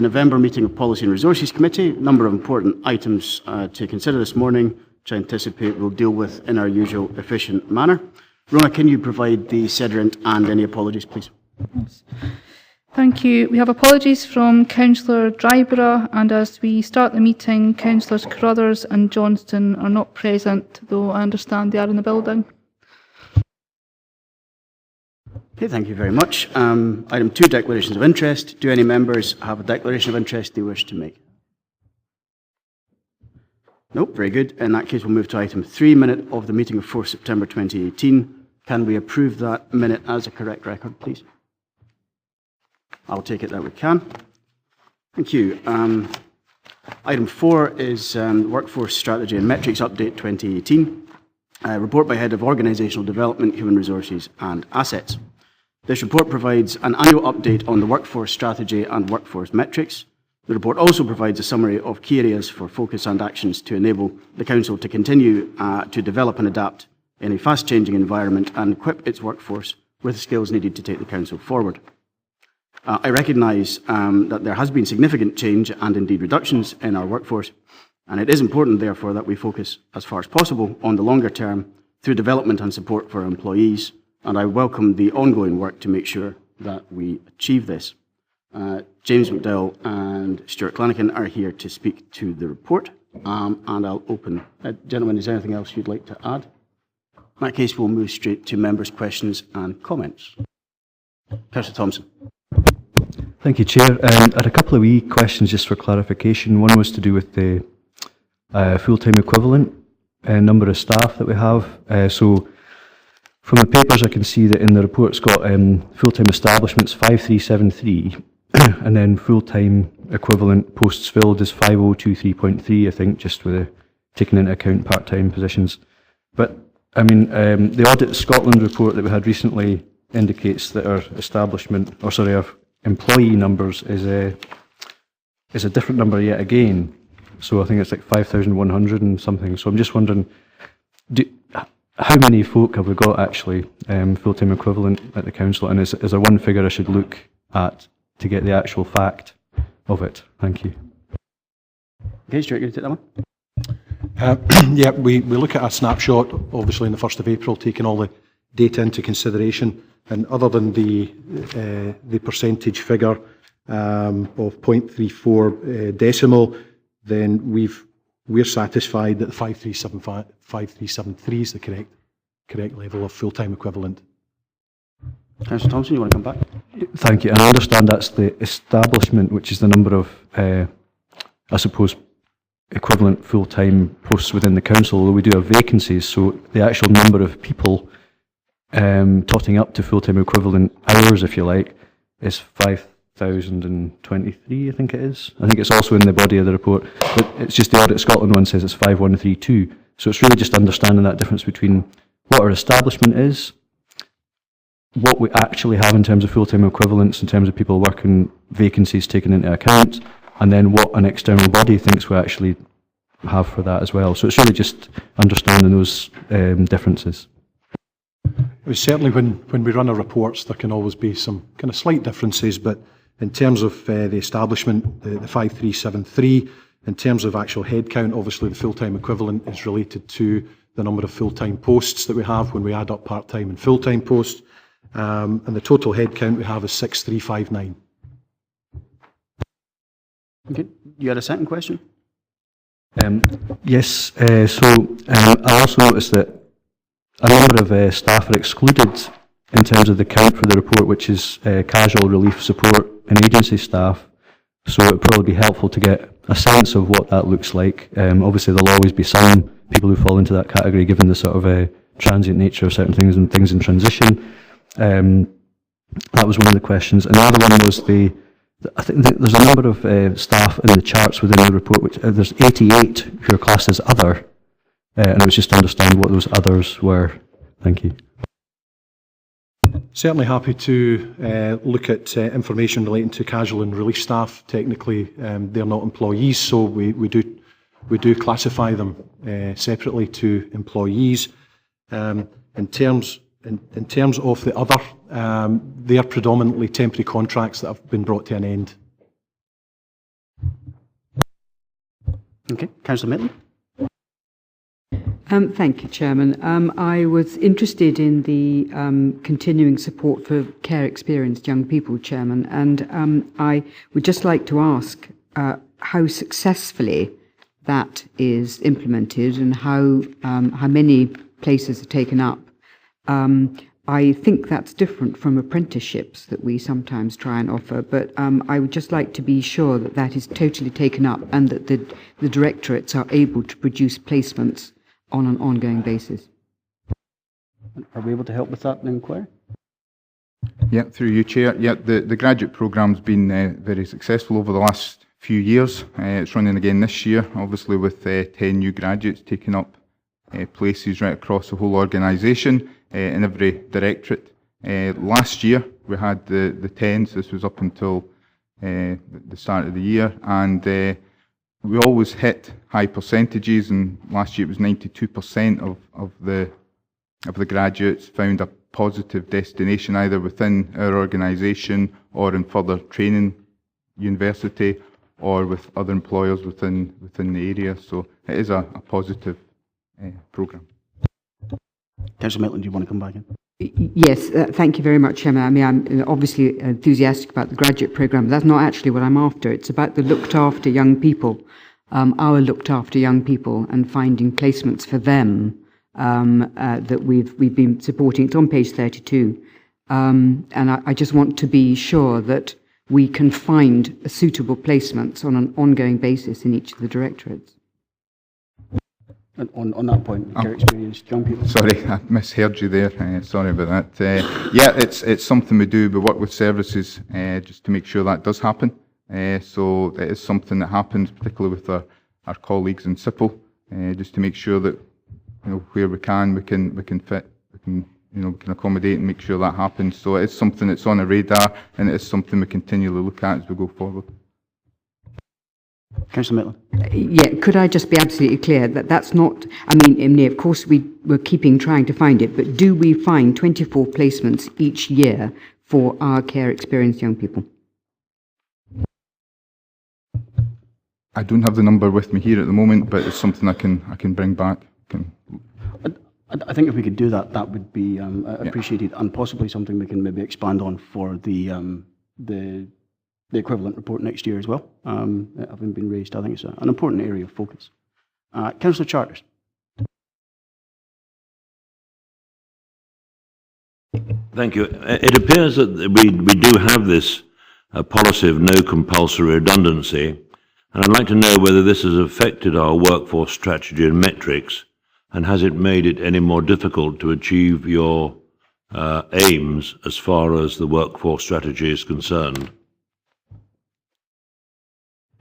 November meeting of Policy and Resources Committee. A number of important items to consider this morning, which I anticipate we'll deal with in our usual efficient manner. Rona, can you provide the SEDERUNT and any apologies, please? Yes. Thank you. We have apologies from Councillor Dryborough, and as we start the meeting, Councillors Carruthers and Johnston are not present, though I understand they are in the building. Okay, thank you very much. Item 2, declarations of interest. Do any members have a declaration of interest they wish to make? Nope, very good. In that case, we'll move to item 3, minute of the meeting of 4th September 2018. Can we approve that minute as a correct record, please? I'll take it that we can. Thank you. Item 4 is Workforce Strategy and Metrics Update 2018. Report by Head of Organisational Development, Human Resources and Assets. This report provides an annual update on the workforce strategy and workforce metrics. The report also provides a summary of key areas for focus and actions to enable the Council to continue to develop and adapt in a fast-changing environment and equip its workforce with the skills needed to take the Council forward. I recognise that there has been significant change and indeed reductions in our workforce, and it is important therefore that we focus as far as possible on the longer term through development and support for our employees, and I welcome the ongoing work to make sure that we achieve this. James McDowell and Stuart Clanigan are here to speak to the report, and I'll open. Gentlemen, is there anything else you'd like to add? In that case, we'll move straight to members' questions and comments. Councillor Thompson. Thank you, Chair. I had a couple of wee questions just for clarification. One was to do with the full-time equivalent number of staff that we have. So from the papers I can see that in the report it's got full-time establishments 5373 and then full-time equivalent posts filled is 5023.3, I think, just with taking into account part-time positions. But I mean, the Audit Scotland report that we had recently indicates that our our employee numbers is a different number yet again. So I think it's like 5,100 and something. So I'm just wondering, how many folk have we got actually full-time equivalent at the Council, and is there one figure I should look at to get the actual fact of it? Thank you. Okay, Stuart, you going to take that one? Yeah, we look at a snapshot, obviously, on the 1st of April, taking all the data into consideration, and other than the percentage figure of 0.34 decimal, then we're satisfied that the 5373 is the correct level of full-time equivalent. Councillor Thompson, you want to come back? Thank you. And I understand that's the establishment, which is the number of, I suppose, equivalent full-time posts within the Council, although we do have vacancies, so the actual number of people totting up to full-time equivalent hours, if you like, is 5,023, I think it is. I think it's also in the body of the report, but it's just the Audit Scotland one says it's 5132. So it's really just understanding that difference between what our establishment is, what we actually have in terms of full-time equivalents, in terms of people working vacancies taken into account, and then what an external body thinks we actually have for that as well. So it's really just understanding those differences. Certainly when we run our reports, there can always be some kind of slight differences, but in terms of the establishment, the 5373, in terms of actual headcount, obviously the full-time equivalent is related to the number of full-time posts that we have when we add up part-time and full-time posts, and the total headcount we have is 6359. Okay, you had a second question? Yes, I also noticed that a number of staff are excluded in terms of the count for the report, which is casual relief support and agency staff. So it would probably be helpful to get a sense of what that looks like. Obviously there'll always be some people who fall into that category given the sort of transient nature of certain things and things in transition. That was one of the questions. And the other one was I think there's a number of staff in the charts within the report, which there's 88 who are classed as other. And I was just to understand what those others were. Thank you. Certainly happy to look at information relating to casual and relief staff. Technically, they're not employees, so we do classify them separately to employees. In terms of the other, they are predominantly temporary contracts that have been brought to an end. Okay, Councillor Maitland. Thank you, Chairman. I was interested in the continuing support for care-experienced young people, Chairman, and I would just like to ask how successfully that is implemented and how many places are taken up. I think that's different from apprenticeships that we sometimes try and offer, but I would just like to be sure that that is totally taken up and that the directorates are able to produce placements on an ongoing basis. Are we able to help with that inquiry? Yeah, through you, Chair. Yeah, the graduate programme's been very successful over the last few years. It's running again this year, obviously with 10 new graduates taking up places right across the whole organisation in every directorate. Last year we had the 10s, this was up until the start of the year, and we always hit high percentages, and last year it was 92% of the graduates found a positive destination either within our organisation or in further training university or with other employers within the area. So it is a positive programme. Councillor Maitland, do you want to come back in? Yes, thank you very much, Chairman. I mean, I'm obviously enthusiastic about the graduate programme. That's not actually what I'm after. It's about the looked after young people, our looked after young people, and finding placements for them that we've been supporting. It's on page 32. And I just want to be sure that we can find suitable placements on an ongoing basis in each of the directorates. On that point, care experienced young people. Sorry, I misheard you there. Sorry about that. Yeah, it's something we do. We work with services just to make sure that does happen. So it is something that happens, particularly with our colleagues in SIPL, just to make sure that where we can fit, we can accommodate and make sure that happens. So it is something that's on our radar, and it is something we continually look at as we go forward. Councillor Maitland. Yeah, could I just be absolutely clear that that's not, I mean, of course we're trying to find it, but do we find 24 placements each year for our care experienced young people? I don't have the number with me here at the moment, but it's something I can bring back. I think if we could do that, that would be appreciated, and possibly something we can maybe expand on for the equivalent report next year as well. Having been raised, I think it's an important area of focus. Councillor Charters. Thank you. It appears that we do have this policy of no compulsory redundancy, and I'd like to know whether this has affected our workforce strategy and metrics, and has it made it any more difficult to achieve your aims as far as the workforce strategy is concerned?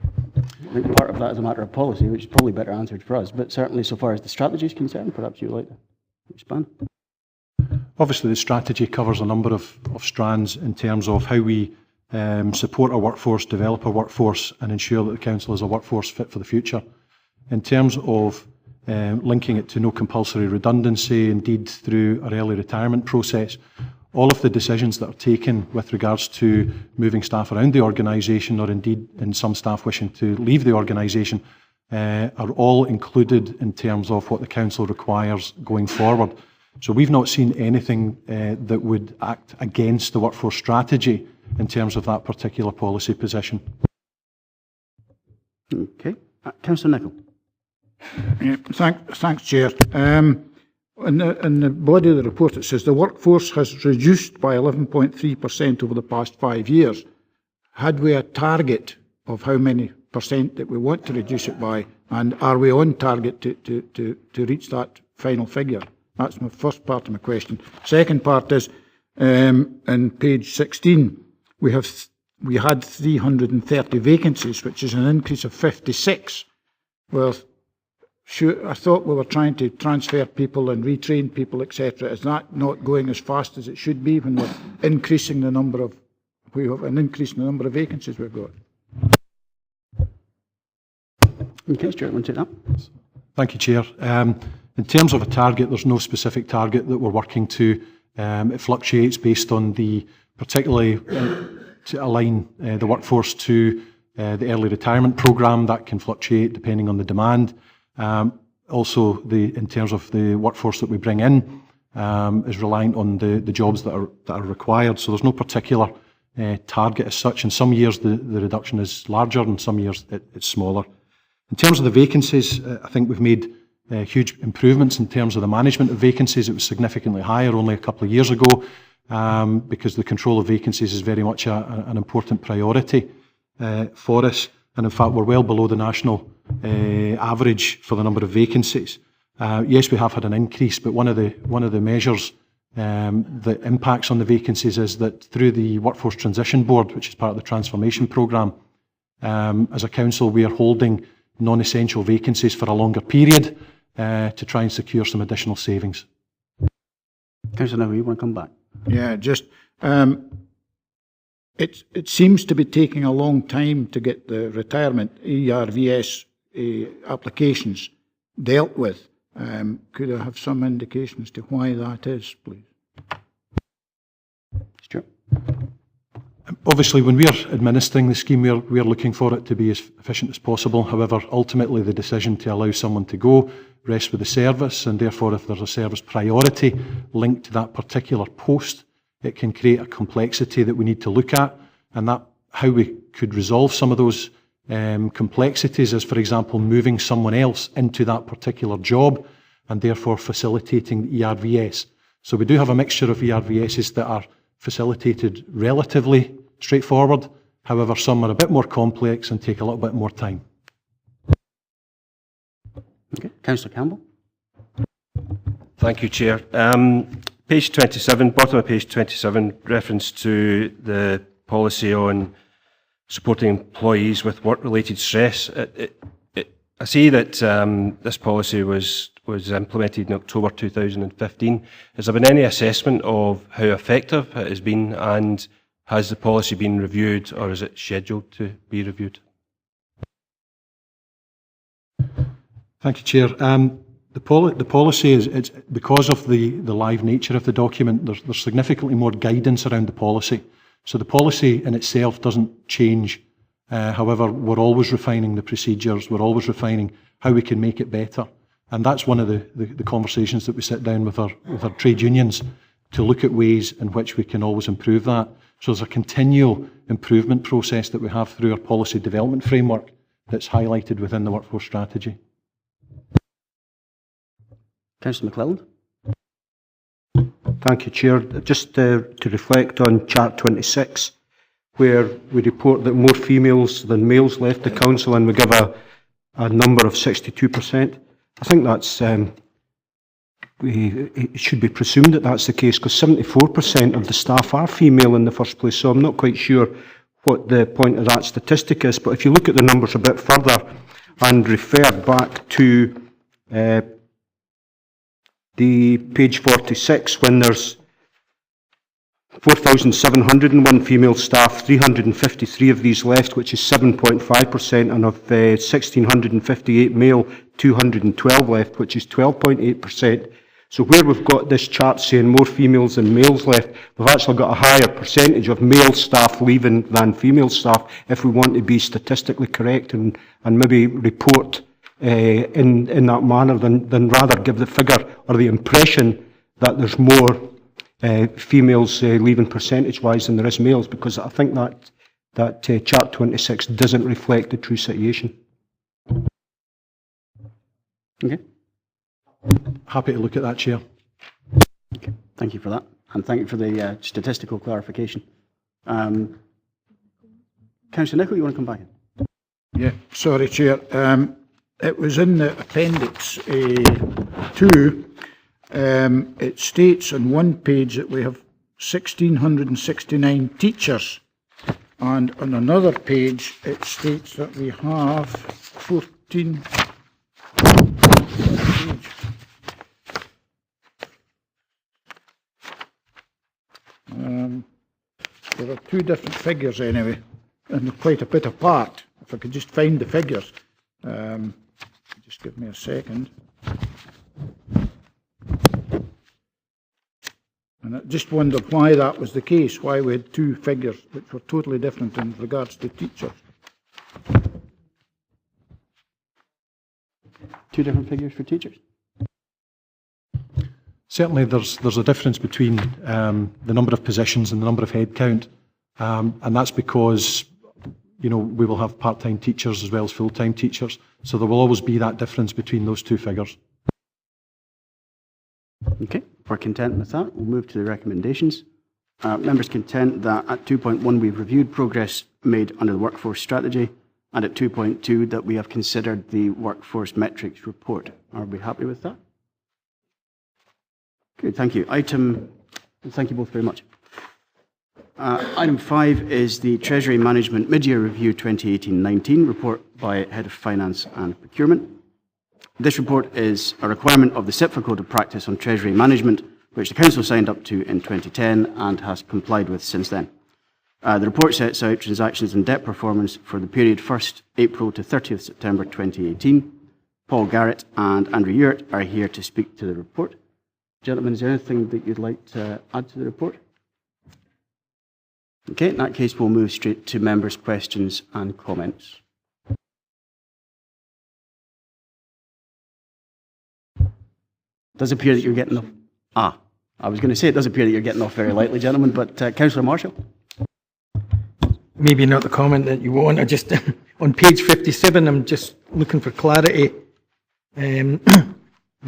I think part of that is a matter of policy, which is probably better answered for us, but certainly so far as the strategy is concerned, perhaps you'd like to expand. Obviously, the strategy covers a number of strands in terms of how we support our workforce, develop our workforce, and ensure that the council is a workforce fit for the future. In terms of linking it to no compulsory redundancy, indeed through our early retirement process, all of the decisions that are taken with regards to moving staff around the organisation, or indeed in some staff wishing to leave the organisation, are all included in terms of what the council requires going forward. So we've not seen anything that would act against the workforce strategy in terms of that particular policy position. Okay. Councillor Nicholl. Yeah, thanks, Chair. In the body of the report, it says the workforce has reduced by 11.3% over the past 5 years. Had we a target of how many percent that we want to reduce it by, and are we on target to reach that final figure? That's my first part of my question. Second part is, in page 16, we had 330 vacancies, which is an increase of 56. Well, sure, I thought we were trying to transfer people and retrain people, etc. Is that not going as fast as it should be when we're increasing the number of vacancies we've got? Okay, Stuart, want to take that? Thank you, Chair. In terms of a target, there's no specific target that we're working to. It fluctuates based on particularly to align the workforce to the early retirement programme, that can fluctuate depending on the demand. Also, in terms of the workforce that we bring in, is reliant on the jobs that are required. So there's no particular target as such. In some years the reduction is larger, and some years it's smaller. In terms of the vacancies, I think we've made huge improvements in terms of the management of vacancies. It was significantly higher only a couple of years ago, because the control of vacancies is very much an important priority for us. And in fact, we're well below the national average for the number of vacancies. Yes, we have had an increase, but one of the measures that impacts on the vacancies is that through the Workforce Transition Board, which is part of the transformation programme, as a council, we are holding non-essential vacancies for a longer period to try and secure some additional savings. Councillor Nahui, you want to come back? Yeah, just it seems to be taking a long time to get the retirement ERVS applications dealt with. Could I have some indication as to why that is, please? Stuart? Obviously, when we are administering the scheme, we are looking for it to be as efficient as possible. However, ultimately, the decision to allow someone to go rests with the service, and therefore, if there's a service priority linked to that particular post, it can create a complexity that we need to look at. And that how we could resolve some of those complexities is, for example, moving someone else into that particular job and therefore facilitating the ERVS. So we do have a mixture of ERVSs that are facilitated relatively straightforward. However, some are a bit more complex and take a little bit more time. Okay. Councillor Campbell? Thank you, Chair. Page 27, bottom of page 27, reference to the policy on supporting employees with work-related stress. I see that this policy was implemented in October 2015. Has there been any assessment of how effective it has been, and has the policy been reviewed, or is it scheduled to be reviewed? Thank you, Chair. The policy is, it's because of the live nature of the document, there's significantly more guidance around the policy. So the policy in itself doesn't change. However, we're always refining the procedures, we're always refining how we can make it better. And that's one of the conversations that we sit down with our trade unions to look at ways in which we can always improve that. So there's a continual improvement process that we have through our policy development framework that's highlighted within the workforce strategy. Councillor McClelland? Thank you, Chair. Just to reflect on Chart 26, where we report that more females than males left the council, and we give a number of 62%. I think that's it should be presumed that that's the case, because 74% of the staff are female in the first place. So I'm not quite sure what the point of that statistic is. But if you look at the numbers a bit further and refer back to the page 46, when there's 4,701 female staff, 353 of these left, which is 7.5%, and of 1,658 male, 212 left, which is 12.8%. So where we've got this chart saying more females than males left, we've actually got a higher percentage of male staff leaving than female staff, if we want to be statistically correct and maybe report in that manner, than rather give the figure or the impression that there's more females leaving percentage-wise than there is males, because I think that Chart 26 doesn't reflect the true situation. Okay. Happy to look at that, Chair. Okay. Thank you for that, and thank you for the statistical clarification. Councillor Nicholl, you want to come back in? Yeah, sorry, Chair. It was in the Appendix 2. It states on one page that we have 1,669 teachers, and on another page it states that we have 14. There are two different figures anyway, and they're quite a bit apart. If I could just find the figures. Just give me a second. And I just wondered why that was the case, why we had two figures which were totally different in regards to teachers. Two different figures for teachers. Certainly, there's a difference between the number of positions and the number of headcount, and that's because we will have part-time teachers as well as full-time teachers, so there will always be that difference between those two figures. Okay, if we're content with that, we'll move to the recommendations. Members content that at 2.1 we've reviewed progress made under the workforce strategy, and at 2.2 that we have considered the workforce metrics report. Are we happy with that? Good, thank you. Thank you both very much. Item 5 is the Treasury Management Mid-Year Review 2018-19 report by Head of Finance and Procurement. This report is a requirement of the SIPFA Code of Practice on Treasury Management, which the Council signed up to in 2010 and has complied with since then. The report sets out transactions and debt performance for the period 1st April to 30th September 2018. Paul Garrett and Andrew Ewart are here to speak to the report. Gentlemen, is there anything that you'd like to add to the report? Okay, in that case, we'll move straight to members' questions and comments. Does appear that you're getting off. I was going to say it does appear that you're getting off very lightly, gentlemen, but Councillor Marshall? Maybe not the comment that you want. I just, on page 57, I'm just looking for clarity. The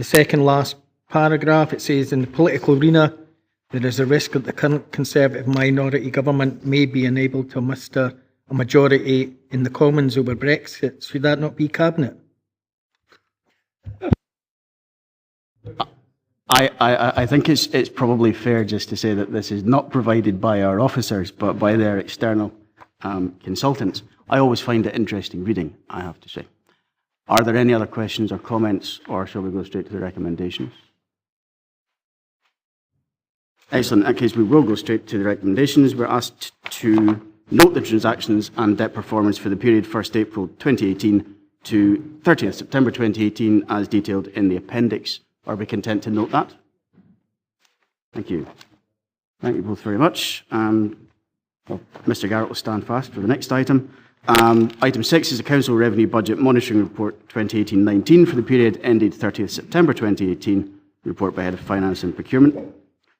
second last paragraph, it says, in the political arena, there is a risk that the current Conservative minority government may be unable to muster a majority in the Commons over Brexit. Should that not be Cabinet? I think it's probably fair just to say that this is not provided by our officers, but by their external consultants. I always find it interesting reading, I have to say. Are there any other questions or comments, or shall we go straight to the recommendations? Excellent. In that case, we will go straight to the recommendations. We're asked to note the transactions and debt performance for the period 1st April 2018 to 30th September 2018 as detailed in the appendix. Are we content to note that? Thank you. Thank you both very much. Mr. Garrett will stand fast for the next item. Item 6 is the Council Revenue Budget Monitoring Report 2018-19 for the period ended 30th September 2018, report by Head of Finance and Procurement.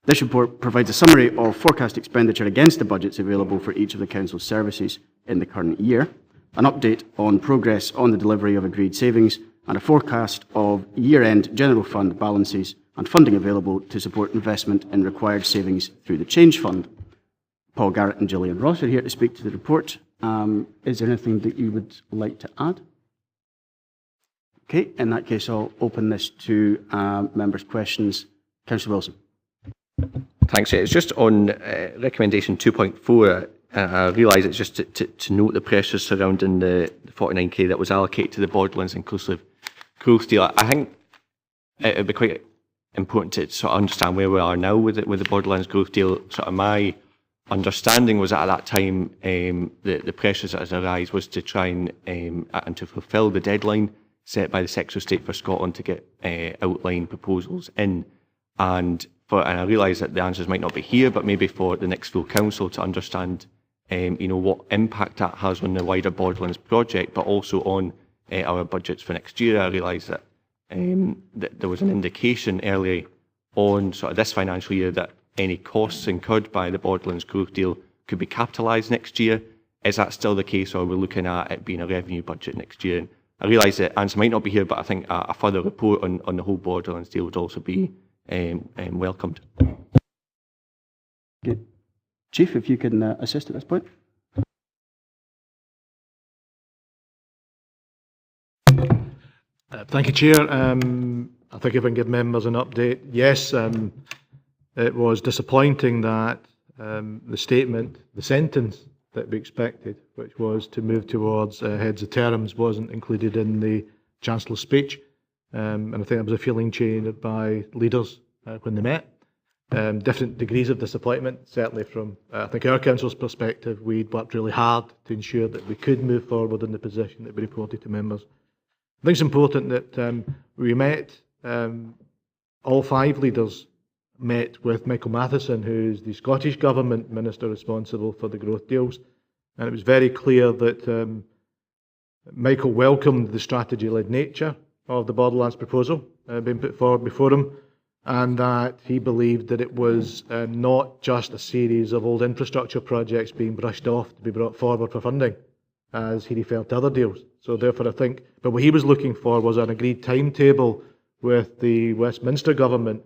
This report provides a summary of forecast expenditure against the budgets available for each of the Council's services in the current year, an update on progress on the delivery of agreed savings, and a forecast of year-end general fund balances and funding available to support investment in required savings through the Change Fund. Paul Garrett and Gillian Ross are here to speak to the report. Is there anything that you would like to add? Okay, in that case, I'll open this to members' questions. Councillor Wilson. Thanks. It's just on recommendation 2.4. I realise it's just to note the pressures surrounding the 49k that was allocated to the Borderlands Inclusive Growth Deal. I think it would be quite important to sort of understand where we are now with the Borderlands Growth Deal. Sort of my understanding was that at that time the pressures that arise was to try and to fulfil the deadline set by the Secretary of State for Scotland to get outline proposals in. And I realise that the answers might not be here, but maybe for the next full council to understand what impact that has on the wider Borderlands project, but also on our budgets for next year. I realise that there was an indication early on sort of this financial year that any costs incurred by the Borderlands Growth Deal could be capitalised next year. Is that still the case, or are we looking at it being a revenue budget next year? And I realise that answer might not be here, but I think a further report on the whole Borderlands deal would also be welcomed. Good. Chief, if you can assist at this point. Thank you, Chair. I think if I can give members an update. Yes, it was disappointing that the sentence that we expected, which was to move towards heads of terms, wasn't included in the Chancellor's speech. And I think there was a feeling shared by leaders when they met. Different degrees of disappointment, certainly from, I think, our council's perspective. We'd worked really hard to ensure that we could move forward in the position that we reported to members. I think it's important that we met, all 5 leaders met with Michael Matheson, who's the Scottish Government Minister responsible for the growth deals. And it was very clear that Michael welcomed the strategy-led nature of the Borderlands proposal being put forward before him, and that he believed that it was not just a series of old infrastructure projects being brushed off to be brought forward for funding, as he referred to other deals. So therefore I think, but what he was looking for was an agreed timetable with the Westminster government,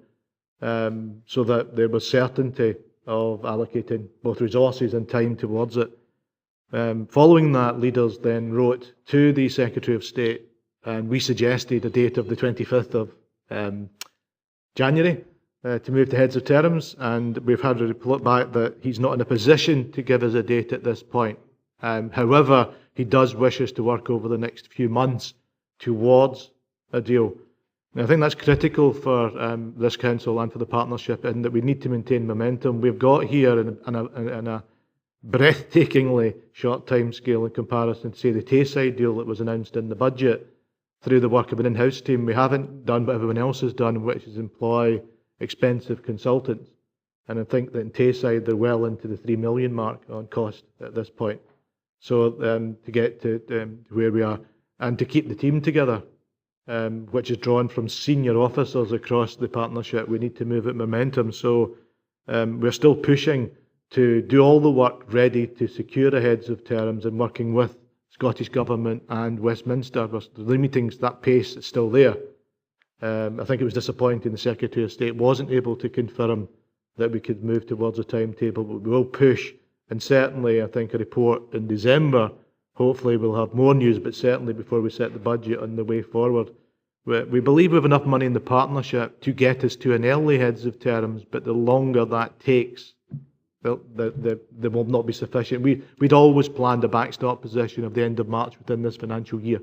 so that there was certainty of allocating both resources and time towards it. Following that, leaders then wrote to the Secretary of State, and we suggested a date of the 25th of January to move to heads of terms, and we've had a report back that he's not in a position to give us a date at this point. However, he does wish us to work over the next few months towards a deal. And I think that's critical for this council and for the partnership, in that we need to maintain momentum. We've got here in a breathtakingly short time scale in comparison to, say, the Tayside deal that was announced in the budget, through the work of an in-house team. We haven't done what everyone else has done, which is employ expensive consultants. And I think that in Tayside, they're well into the 3 million mark on cost at this point. So to get to where we are, and to keep the team together, which is drawn from senior officers across the partnership, we need to move at momentum. So we're still pushing to do all the work ready to secure the heads of terms, and working with Scottish Government and Westminster. The meetings, that pace is still there. I think it was disappointing the Secretary of State wasn't able to confirm that we could move towards a timetable, but we will push. And certainly, I think a report in December, hopefully we'll have more news, but certainly before we set the budget on the way forward. We believe we have enough money in the partnership to get us to an early heads of terms, but the longer that takes, there will not be sufficient. We'd always planned a backstop position of the end of March within this financial year.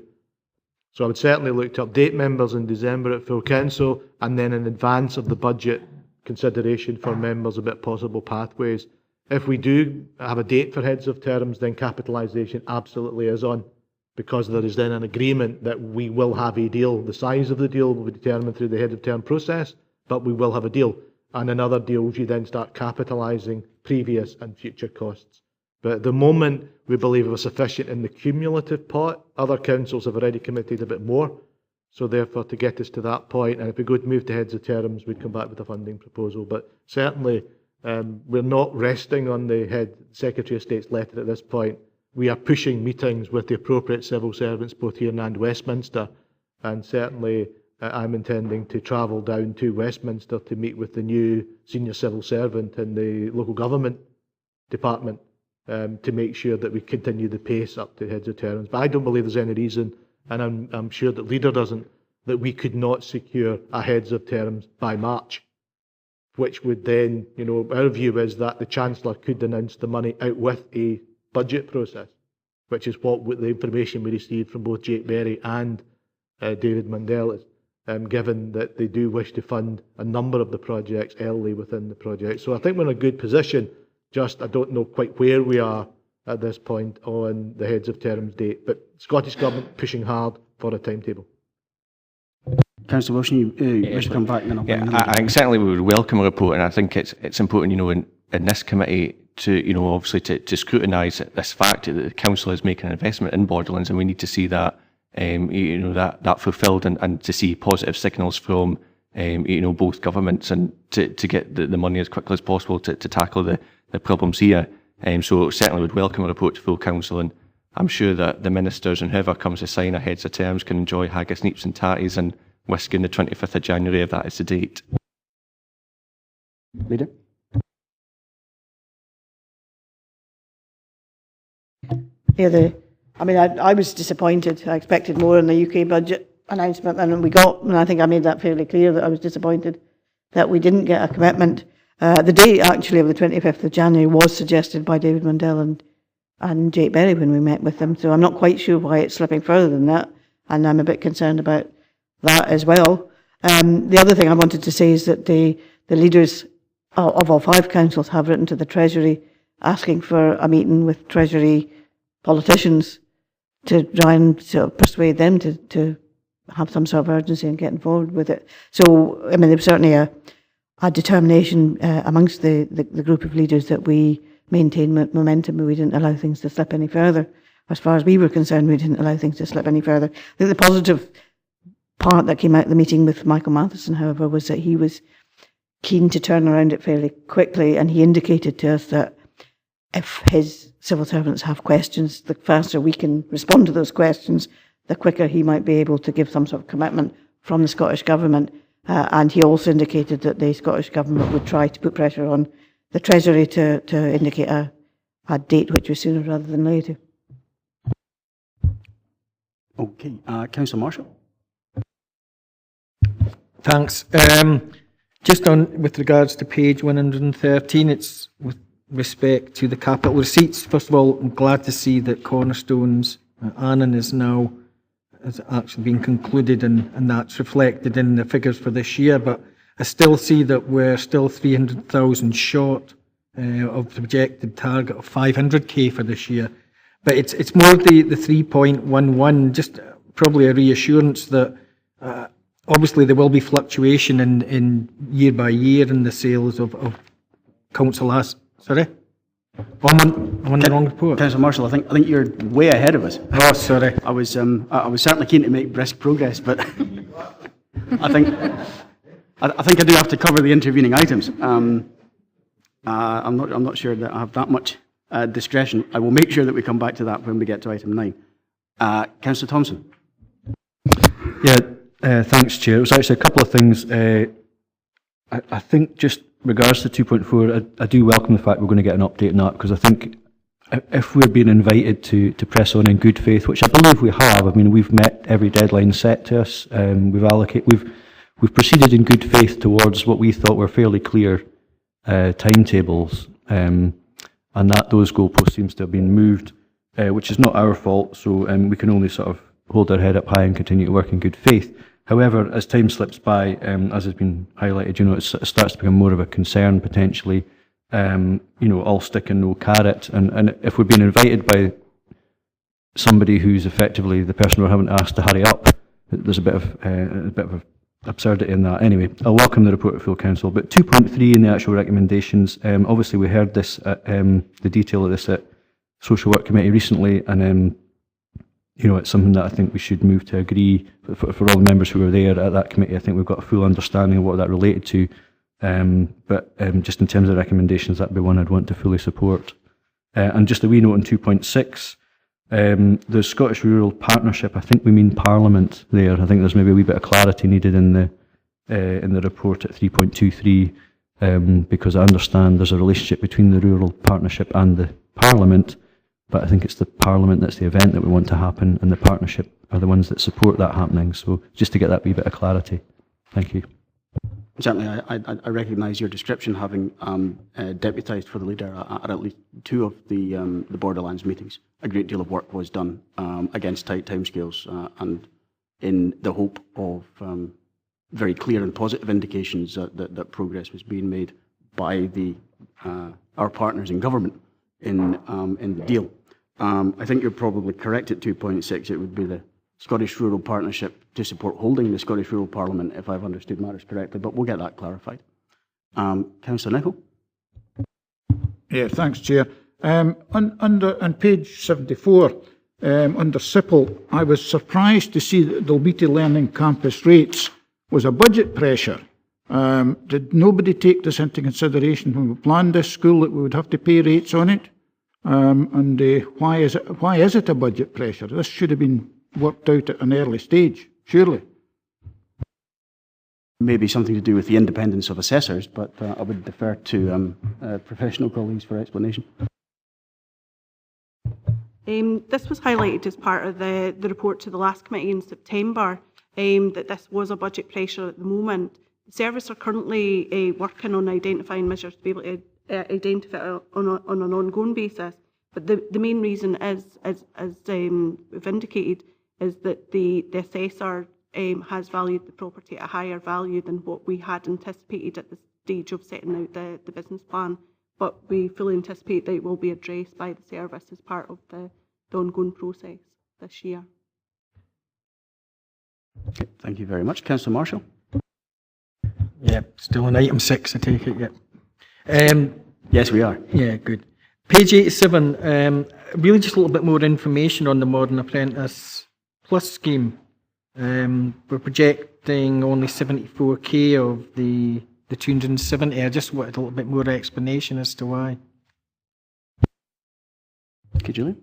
So I would certainly look to update members in December at full council, and then in advance of the budget consideration for members about possible pathways. If we do have a date for heads of terms, then capitalisation absolutely is on, because there is then an agreement that we will have a deal. The size of the deal will be determined through the head of term process, but we will have a deal. And in other deals, you then start capitalising previous and future costs. But at the moment, we believe we're sufficient in the cumulative pot. Other councils have already committed a bit more. So therefore, to get us to that point, and if we go to move to heads of terms, we'd come back with a funding proposal. But certainly, we're not resting on the Secretary of State's letter at this point. We are pushing meetings with the appropriate civil servants, both here and Westminster. And certainly, I'm intending to travel down to Westminster to meet with the new senior civil servant in the local government department, to make sure that we continue the pace up to heads of terms. But I don't believe there's any reason, and I'm sure that Leader doesn't, that we could not secure a heads of terms by March, which would then, our view is that the Chancellor could announce the money out with a budget process, which is what the information we received from both Jake Berry and David Mundell is, given that they do wish to fund a number of the projects early within the project. So I think we're in a good position, just I don't know quite where we are at this point on the heads of terms date, but Scottish Government pushing hard for a timetable. Councillor Wilson, you wish to come back? And then I think certainly we would welcome a report, and I think it's important, in this committee to, obviously to scrutinise this fact that the council is making an investment in Borderlands, and we need to see that, that fulfilled, and to see positive signals from, both governments, and to get the money as quickly as possible to tackle the problems here. So certainly would welcome a report to full council, and I'm sure that the ministers and whoever comes to sign a heads of terms can enjoy haggis, neeps and tatties and whiskey on the 25th of January, if that is the date. Leader? Yeah, I was disappointed. I expected more in the UK budget announcement than we got, and I think I made that fairly clear that I was disappointed that we didn't get a commitment. The date, actually, of the 25th of January was suggested by David Mundell and Jake Berry when we met with them, so I'm not quite sure why it's slipping further than that, and I'm a bit concerned about that as well. The other thing I wanted to say is that the leaders of all 5 councils have written to the Treasury asking for a meeting with Treasury politicians to try and sort of persuade them to have some sort of urgency in getting forward with it. So, there was certainly a determination amongst the group of leaders that we maintain momentum and we didn't allow things to slip any further. as far as we were concerned, we didn't allow things to slip any further. I think the positive part that came out of the meeting with Michael Matheson, however, was that he was keen to turn around it fairly quickly, and he indicated to us that if his civil servants have questions, the faster we can respond to those questions, the quicker he might be able to give some sort of commitment from the Scottish Government. And he also indicated that the Scottish Government would try to put pressure on the Treasury to indicate a date which was sooner rather than later. Okay, Councillor Marshall. Thanks. Just with regards to page 113, it's with respect to the capital receipts. First of all, I'm glad to see that Cornerstone's Annan has actually been concluded, and that's reflected in the figures for this year. But I still see that we're still 300,000 short of the projected target of 500k for this year. But it's more the 3.11, just probably a reassurance that obviously there will be fluctuation in year by year in the sales of council assets. Sorry? I'm on the wrong report. Councillor Marshall, I think you're way ahead of us. Oh, sorry. I was certainly keen to make brisk progress, but I think I do have to cover the intervening items. I'm not sure that I have that much discretion. I will make sure that we come back to that when we get to item 9. Councillor Thompson. Yeah, thanks, Chair. It was actually a couple of things. I think just regards to 2.4, I do welcome the fact we're going to get an update on that, because I think if we're being invited to press on in good faith, which I believe we have, I mean, we've met every deadline set to us, we've proceeded in good faith towards what we thought were fairly clear timetables, and that those goalposts seems to have been moved, which is not our fault, so we can only sort of hold our head up high and continue to work in good faith. However, as time slips by, as has been highlighted, it starts to become more of a concern potentially, all stick and no carrot. And if we're being invited by somebody who's effectively the person we're having asked to hurry up, there's a bit of absurdity in that. Anyway, I'll welcome the report of full council. But 2.3 in the actual recommendations, obviously we heard this, the detail of this at Social Work Committee recently, and it's something that I think we should move to agree for all the members who were there at that committee. I think we've got a full understanding of what that related to. But just in terms of recommendations, that'd be one I'd want to fully support. And just a wee note on 2.6, the Scottish Rural Partnership, I think we mean Parliament there. I think there's maybe a wee bit of clarity needed in the report at 3.23, because I understand there's a relationship between the Rural Partnership and the Parliament, but I think it's the Parliament that's the event that we want to happen, and the partnership are the ones that support that happening. So just to get that wee bit of clarity. Thank you. Certainly, I recognise your description, having deputised for the leader at least 2 of the Borderlands meetings. A great deal of work was done against tight timescales, and in the hope of very clear and positive indications that progress was being made by our partners in government in the deal. I think you're probably correct at 2.6. It would be the Scottish Rural Partnership to support holding the Scottish Rural Parliament, if I've understood matters correctly, but we'll get that clarified. Councillor Nicholl. Yeah, thanks, Chair. On page 74, under SIPL, I was surprised to see that Dalbeattie Learning Campus rates was a budget pressure. Did nobody take this into consideration when we planned this school, that we would have to pay rates on it? And why is it a budget pressure? This should have been worked out at an early stage, surely. Maybe something to do with the independence of assessors, but I would defer to professional colleagues for explanation. This was highlighted as part of the report to the last committee in September, that this was a budget pressure at the moment. The service are currently working on identifying measures to be able to identify it on an ongoing basis. But the main reason is, as we've indicated, is that the assessor has valued the property at a higher value than what we had anticipated at the stage of setting out the business plan. But we fully anticipate that it will be addressed by the service as part of the ongoing process this year. Okay, thank you very much. Councillor Marshall. Yeah, still on item 6, I take it, yeah. Yes, we are. Yeah, good. Page 87, really just a little bit more information on the Modern Apprentice Plus scheme. We're projecting only 74k of the 270. I just wanted a little bit more explanation as to why. Okay, Julie?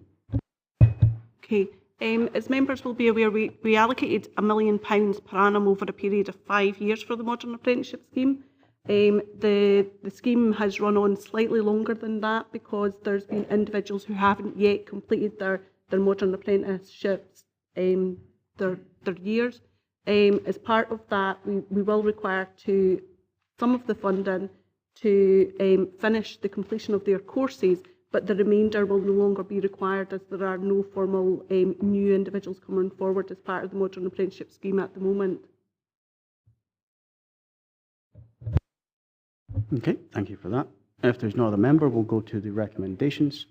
Okay. As members will be aware, we allocated £1 million per annum over a period of 5 years for the Modern Apprenticeship Scheme. The scheme has run on slightly longer than that because there's been individuals who haven't yet completed their Modern Apprenticeships, their years. As part of that, we will require some of the funding to finish the completion of their courses, but the remainder will no longer be required as there are no formal new individuals coming forward as part of the Modern Apprenticeship Scheme at the moment. Okay, thank you for that. If there's no other member, we'll go to the recommendations.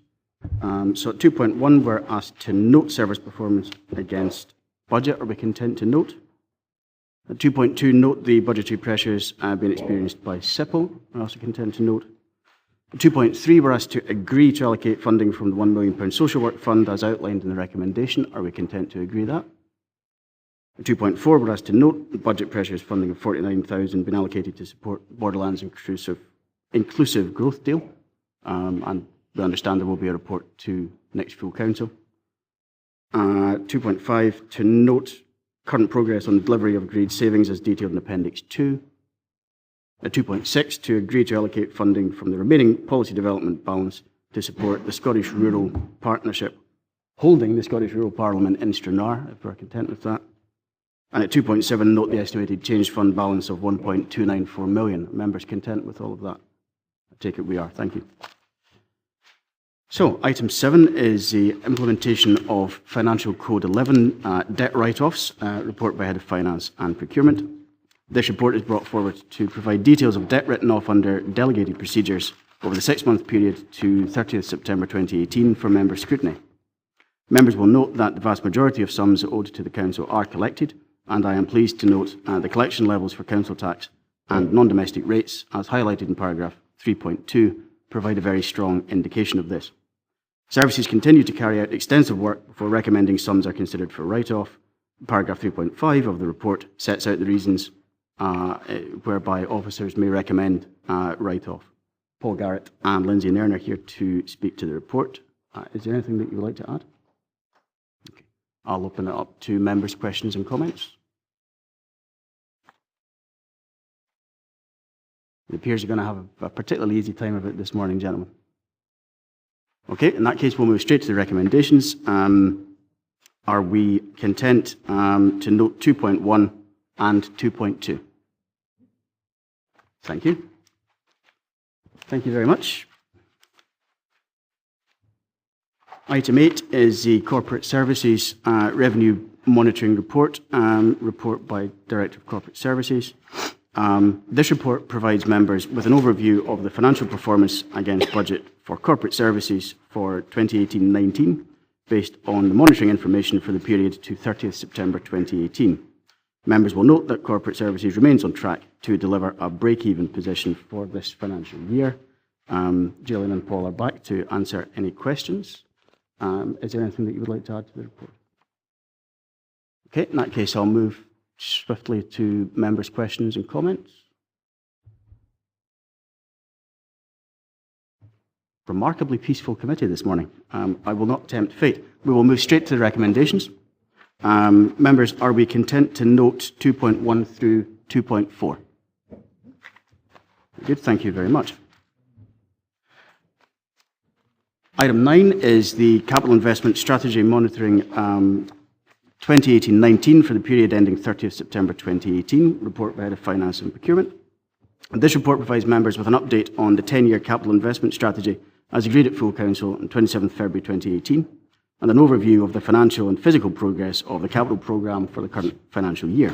So at 2.1, we're asked to note service performance against budget. Are we content to note? At 2.2, note the budgetary pressures being experienced by SIPL. We're also content to note. At 2.3, we're asked to agree to allocate funding from the £1 million Social Work Fund as outlined in the recommendation. Are we content to agree that? At 2.4, we're asked to note the budget pressures funding of £49,000 been allocated to support Borderlands inclusive growth deal. And we understand there will be a report to next full council. 2.5, to note current progress on the delivery of agreed savings as detailed in Appendix 2. At 2.6, to agree to allocate funding from the remaining policy development balance to support the Scottish Rural Partnership, holding the Scottish Rural Parliament in Stranraer, if we're content with that. And at 2.7, note the estimated change fund balance of 1.294 million. Are members content with all of that? I take it we are. Thank you. So, item 7 is the implementation of Financial Code 11 debt write-offs, report by Head of Finance and Procurement. This report is brought forward to provide details of debt written off under delegated procedures over the 6-month period to 30th September 2018 for member scrutiny. Members will note that the vast majority of sums owed to the Council are collected, and I am pleased to note the collection levels for council tax and non-domestic rates, as highlighted in paragraph 3.2, provide a very strong indication of this. Services continue to carry out extensive work before recommending sums are considered for write-off. Paragraph 3.5 of the report sets out the reasons whereby officers may recommend write-off. Paul Garrett and Lindsay Nairn are here to speak to the report. Is there anything that you would like to add? Okay. I'll open it up to members' questions and comments. It appears you're going to have a particularly easy time of it this morning, gentlemen. Okay, in that case, we'll move straight to the recommendations. Are we content to note 2.1 and 2.2? Thank you. Thank you very much. Item 8 is the Corporate Services Revenue Monitoring Report, report by Director of Corporate Services. This report provides members with an overview of the financial performance against budget for corporate services for 2018-19, based on the monitoring information for the period to 30th September 2018. Members will note that corporate services remains on track to deliver a break-even position for this financial year. Gillian and Paul are back to answer any questions. Is there anything that you would like to add to the report? Okay, in that case, I'll move swiftly to members' questions and comments. Remarkably peaceful committee this morning. I will not tempt fate. We will move straight to the recommendations. Members, are we content to note 2.1 through 2.4? Good, thank you very much. Item 9 is the Capital Investment Strategy Monitoring 2018-19 for the period ending 30th September 2018, report by Head of Finance and Procurement. This report provides members with an update on the 10-year capital investment strategy as agreed at full council on 27th February 2018, and an overview of the financial and physical progress of the capital programme for the current financial year.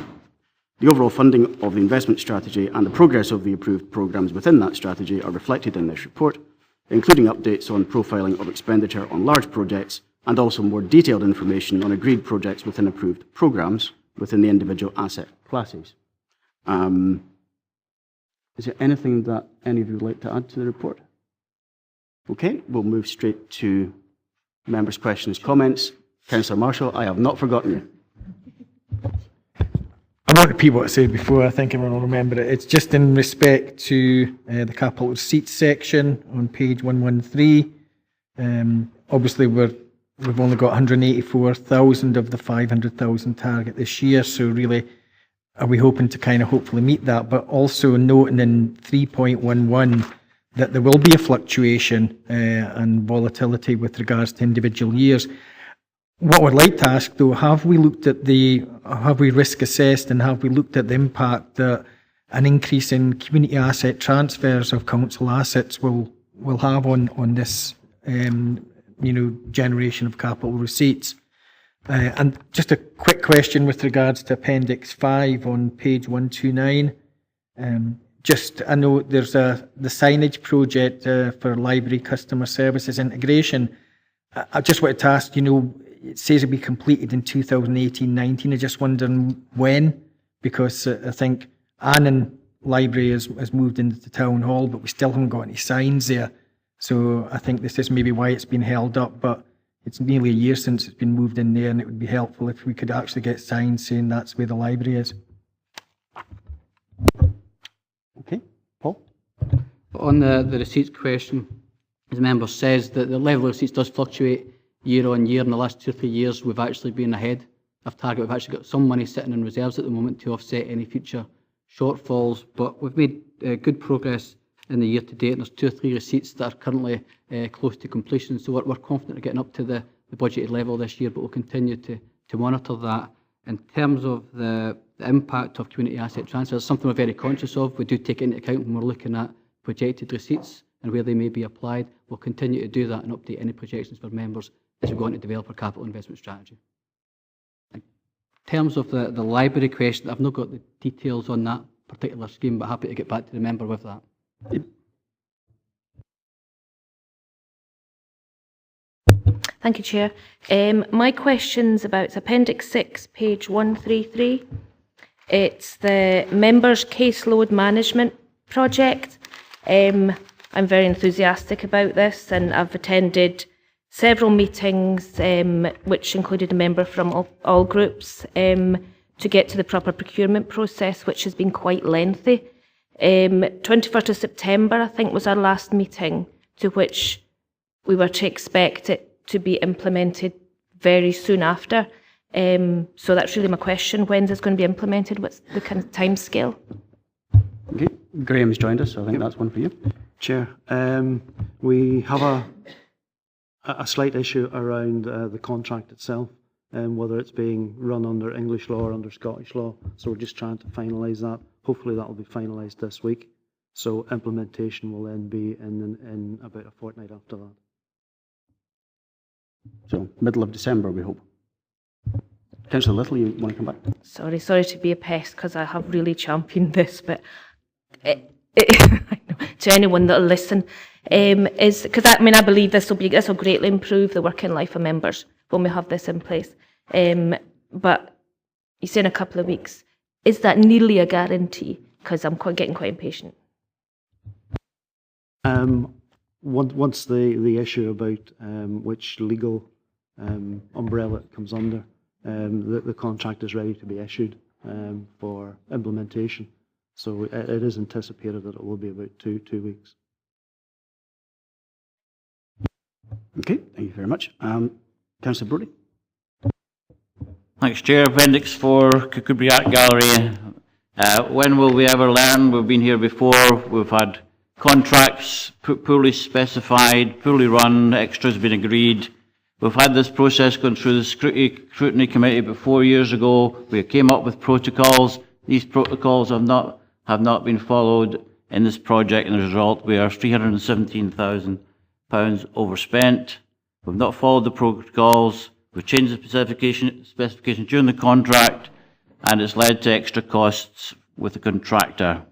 The overall funding of the investment strategy and the progress of the approved programmes within that strategy are reflected in this report, including updates on profiling of expenditure on large projects and also more detailed information on agreed projects within approved programmes within the individual asset classes. Is there anything that any of you would like to add to the report? Okay, we'll move straight to members' questions, comments. Councillor Marshall, I have not forgotten you. I won't repeat what I said before, I think everyone will remember it. It's just in respect to the capital receipts section on page 113. Obviously, we've only got 184,000 of the 500,000 target this year, so really, are we hoping to kind of hopefully meet that? But also noting in 3.11 that there will be a fluctuation and volatility with regards to individual years. What I'd like to ask though, have we risk assessed and have we looked at the impact that an increase in community asset transfers of council assets will have on this generation of capital receipts? And just a quick question with regards to Appendix 5 on page 129. I know there's the signage project for library customer services integration. I just wanted to ask, it says it'll be completed in 2018-19. I'm just wondering when, because I think Annan Library has moved into the town hall, but we still haven't got any signs there. So I think this is maybe why it's been held up, but it's nearly a year since it's been moved in there, and it would be helpful if we could actually get signs saying that's where the library is. Okay, Paul? On the receipts question, as the member says, that the level of receipts does fluctuate year on year. In the last 2 or 3 years, we've actually been ahead of target. We've actually got some money sitting in reserves at the moment to offset any future shortfalls, but we've made good progress in the year to date, and there's 2 or 3 receipts that are currently close to completion, so we're confident of getting up to the budgeted level this year, but we'll continue to monitor that. In terms of the impact of community asset transfers, something we're very conscious of. We do take it into account when we're looking at projected receipts and where they may be applied. We'll continue to do that and update any projections for members as we go on to develop our capital investment strategy. In terms of the library question, I've not got the details on that particular scheme, but happy to get back to the member with that. Thank you, Chair. My question's about Appendix 6, page 133. It's the Members' Caseload Management Project. I'm very enthusiastic about this, and I've attended several meetings, which included a member from all groups, to get to the proper procurement process, which has been quite lengthy. 21st of September, I think, was our last meeting, to which we were to expect it to be implemented very soon after. So that's really my question. When is this going to be implemented? What's the kind of time scale? Okay, Graham's joined us, so I think that's one for you. Chair, we have a slight issue around the contract itself, whether it's being run under English law or under Scottish law. So we're just trying to finalise that. Hopefully that will be finalised this week. So implementation will then be in about a fortnight after that. So middle of December, we hope. Councillor Little, you want to come back? Sorry to be a pest, because I have really championed this, but to anyone that'll listen, is because I believe this will greatly improve the working life of members when we have this in place. But you say in a couple of weeks, is that nearly a guarantee? Because I'm getting quite impatient. Once the issue about which legal umbrella it comes under, the contract is ready to be issued for implementation. So it is anticipated that it will be about two weeks. Okay, thank you very much. Councillor Brody. Thanks, Chair. Appendix 4, Cuckoobury Art Gallery. When will we ever learn? We've been here before. We've had contracts poorly specified, poorly run, extras been agreed. We've had this process going through the scrutiny committee about 4 years ago. We came up with protocols. These protocols have not been followed in this project, and as a result, we are £317,000 overspent. We've not followed the protocols. We've changed the specification during the contract, and it's led to extra costs with the contractor.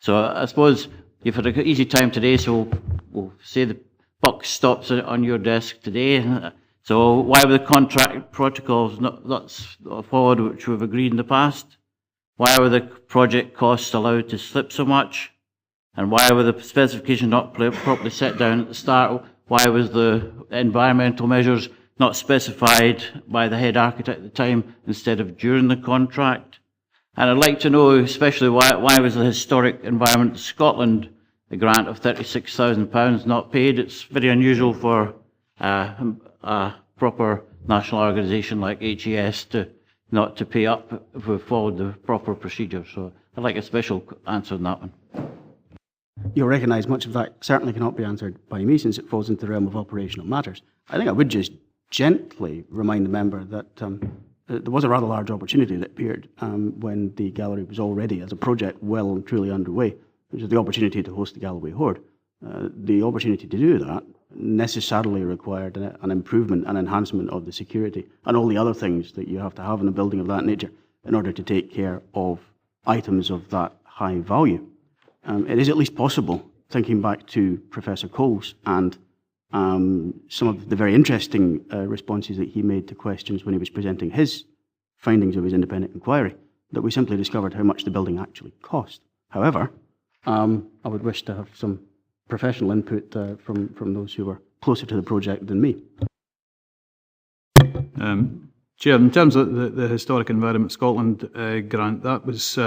So I suppose you've had an easy time today, so we'll say the buck stops on your desk today. So why were the contract protocols not followed, which we've agreed in the past? Why were the project costs allowed to slip so much? And why were the specifications not properly set down at the start? Why was the environmental measures not specified by the head architect at the time instead of during the contract? And I'd like to know, especially, why was the Historic Environment Scotland, the grant of £36,000 not paid? It's very unusual for a proper national organisation like HES not to pay up if we followed the proper procedure. So I'd like a special answer on that one. You'll recognise much of that certainly cannot be answered by me since it falls into the realm of operational matters. I think I would just gently remind the member that there was a rather large opportunity that appeared when the gallery was already, as a project, well and truly underway, which is the opportunity to host the Galloway Hoard. The opportunity to do that necessarily required an improvement and enhancement of the security and all the other things that you have to have in a building of that nature in order to take care of items of that high value. It is at least possible, thinking back to Professor Coles and some of the very interesting responses that he made to questions when he was presenting his findings of his independent inquiry, that we simply discovered how much the building actually cost. However, I would wish to have some professional input from those who were closer to the project than me. Chair, in terms of the Historic Environment Scotland grant, that was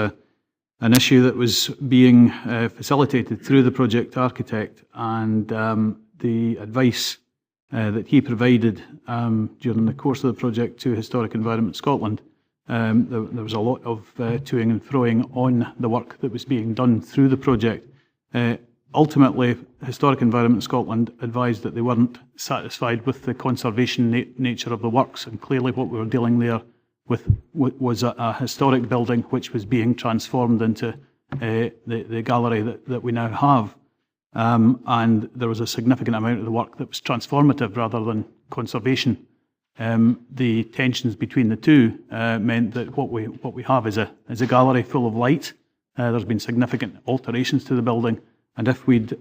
an issue that was being facilitated through the project architect, and the advice that he provided during the course of the project to Historic Environment Scotland, there was a lot of toing and froing on the work that was being done through the project. Ultimately, Historic Environment Scotland advised that they weren't satisfied with the conservation nature of the works, and clearly what we were dealing there with was a historic building which was being transformed into the gallery that we now have. And there was a significant amount of the work that was transformative rather than conservation. The tensions between the two meant that what we have is a gallery full of light. There's been significant alterations to the building, and if we'd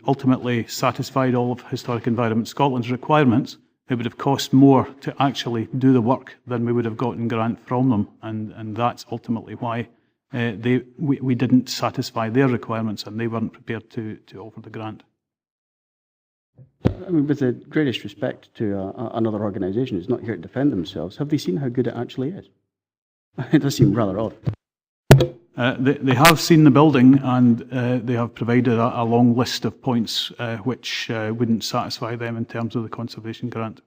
ultimately satisfied all of Historic Environment Scotland's requirements, it would have cost more to actually do the work than we would have gotten grant from them, and that's ultimately why we didn't satisfy their requirements and they weren't prepared to offer the grant. I mean, with the greatest respect to another organisation who's not here to defend themselves, have they seen how good it actually is? It does seem rather odd. They have seen the building, and they have provided a long list of points which wouldn't satisfy them in terms of the conservation grant.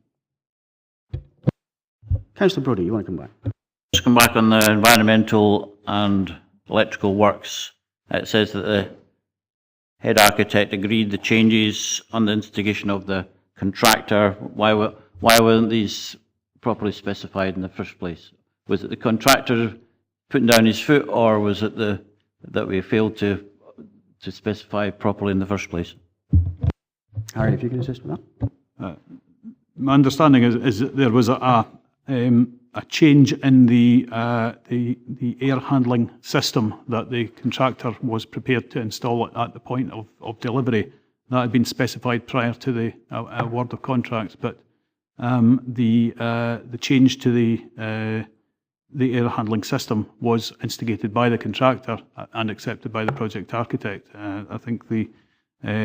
Councillor Brodie, you want to come back? Just come back on the environmental and electrical works. It says that the head architect agreed the changes on the instigation of the contractor. Why weren't these properly specified in the first place? Was it the contractor putting down his foot, or was it that we failed to specify properly in the first place? Harry, if you can assist with that. My understanding is that there was a change in the air handling system that the contractor was prepared to install at the point of delivery. That had been specified prior to the award of contracts, but the change to the air handling system was instigated by the contractor and accepted by the project architect. I think the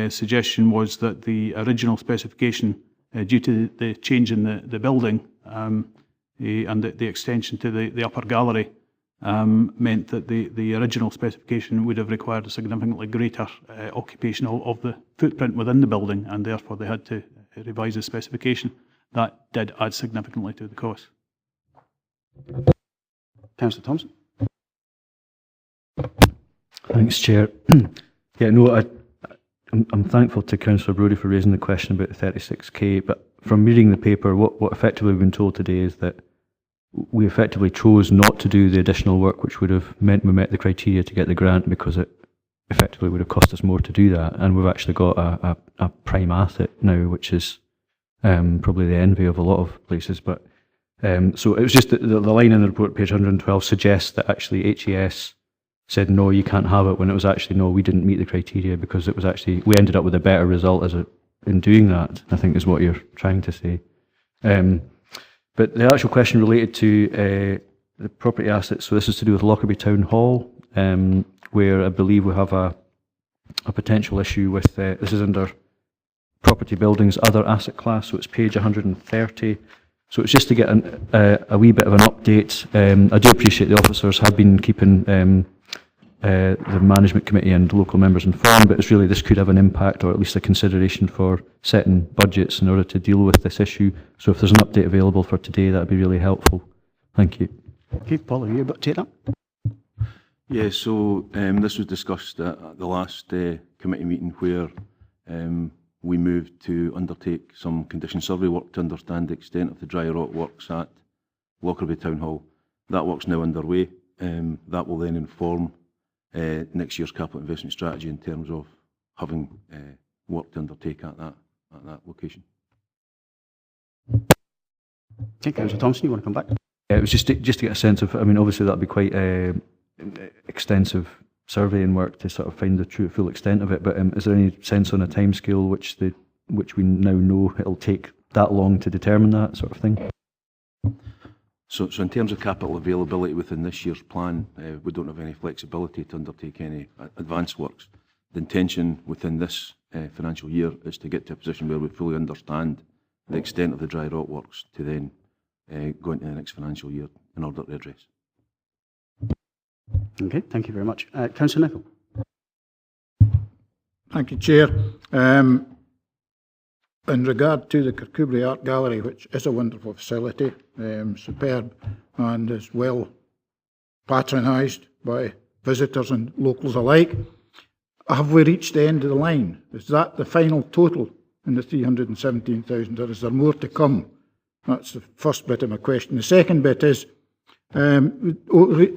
suggestion was that the original specification, due to the change in the building and the extension to the upper gallery, meant that the original specification would have required a significantly greater occupation of the footprint within the building, and therefore they had to revise the specification. That did add significantly to the cost. Councillor Thompson. Thanks, Chair. Yeah, no, I'm thankful to Councillor Brodie for raising the question about the 36k, but from reading the paper, what effectively we've been told today is that we effectively chose not to do the additional work, which would have meant we met the criteria to get the grant, because it effectively would have cost us more to do that, and we've actually got a prime asset now, which is probably the envy of a lot of places. But so it was just that the line in the report, page 112, suggests that actually HES said no, you can't have it, when it was actually no, we didn't meet the criteria, because it was actually, we ended up with a better result in doing that, I think is what you're trying to say. But the actual question related to the property assets, so this is to do with Lockerbie Town Hall. where I believe we have a potential issue with, this is under property buildings, other asset class, so it's page 130. So it's just to get a wee bit of an update. I do appreciate the officers have been keeping the management committee and local members informed, but it's really this could have an impact or at least a consideration for setting budgets in order to deal with this issue. So if there's an update available for today, that would be really helpful. Thank you. Okay, Paul, are you able to take that? Yeah, so this was discussed at the last committee meeting where we moved to undertake some condition survey work to understand the extent of the dry rot works at Lockerbie Town Hall. That work's now underway. That will then inform next year's capital investment strategy in terms of having work to undertake at that location. Okay, Councillor Thompson, you want to come back? It was just to get a sense of, I mean, obviously that'd be quite extensive surveying work to sort of find the full extent of it, but is there any sense on a timescale which we now know it'll take that long to determine that sort of thing? So in terms of capital availability within this year's plan, we don't have any flexibility to undertake any advanced works. The intention within this financial year is to get to a position where we fully understand the extent of the dry rot works to then go into the next financial year in order to address. Okay, thank you very much. Councillor Nicholl. Thank you, Chair. In regard to the Kirkcudbright Art Gallery, which is a wonderful facility, superb, and is well patronised by visitors and locals alike, have we reached the end of the line? Is that the final total in the 317,000, or is there more to come? That's the first bit of my question. The second bit is the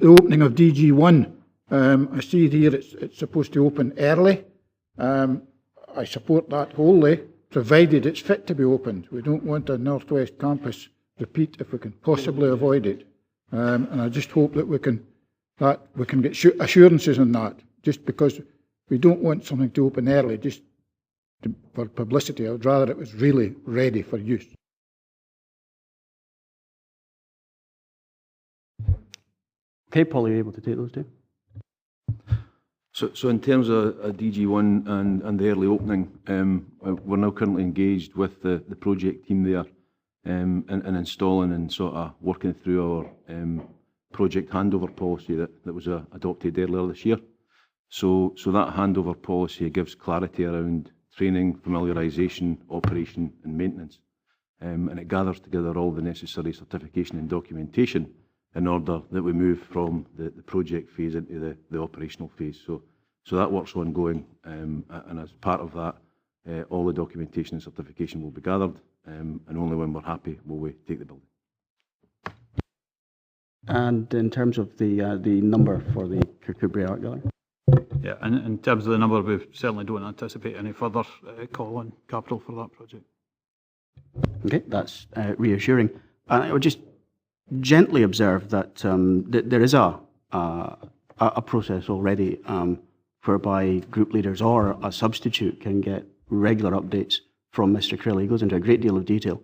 opening of DG1. I see here it's supposed to open early. I support that wholly, provided it's fit to be opened. We don't want a North West campus repeat if we can possibly avoid it. And I just hope that we can get assurances on that, just because we don't want something to open early just for publicity. I would rather it was really ready for use. Okay, Paul, are you able to take those two? So in terms of DG1 and the early opening, we're now currently engaged with the project team there in installing and sort of working through our project handover policy that was adopted earlier this year. So that handover policy gives clarity around training, familiarisation, operation and maintenance. And it gathers together all the necessary certification and documentation in order that we move from the project phase into the operational phase. So that work's ongoing, and as part of that, all the documentation and certification will be gathered, and only when we're happy will we take the building. And in terms of the number for the Kirkcudbright Art Gallery? Yeah, and in terms of the number, we certainly don't anticipate any further call on capital for that project. Okay, that's reassuring. I would just gently observe that there is a process already whereby group leaders or a substitute can get regular updates from Mr. Crilly. He goes into a great deal of detail,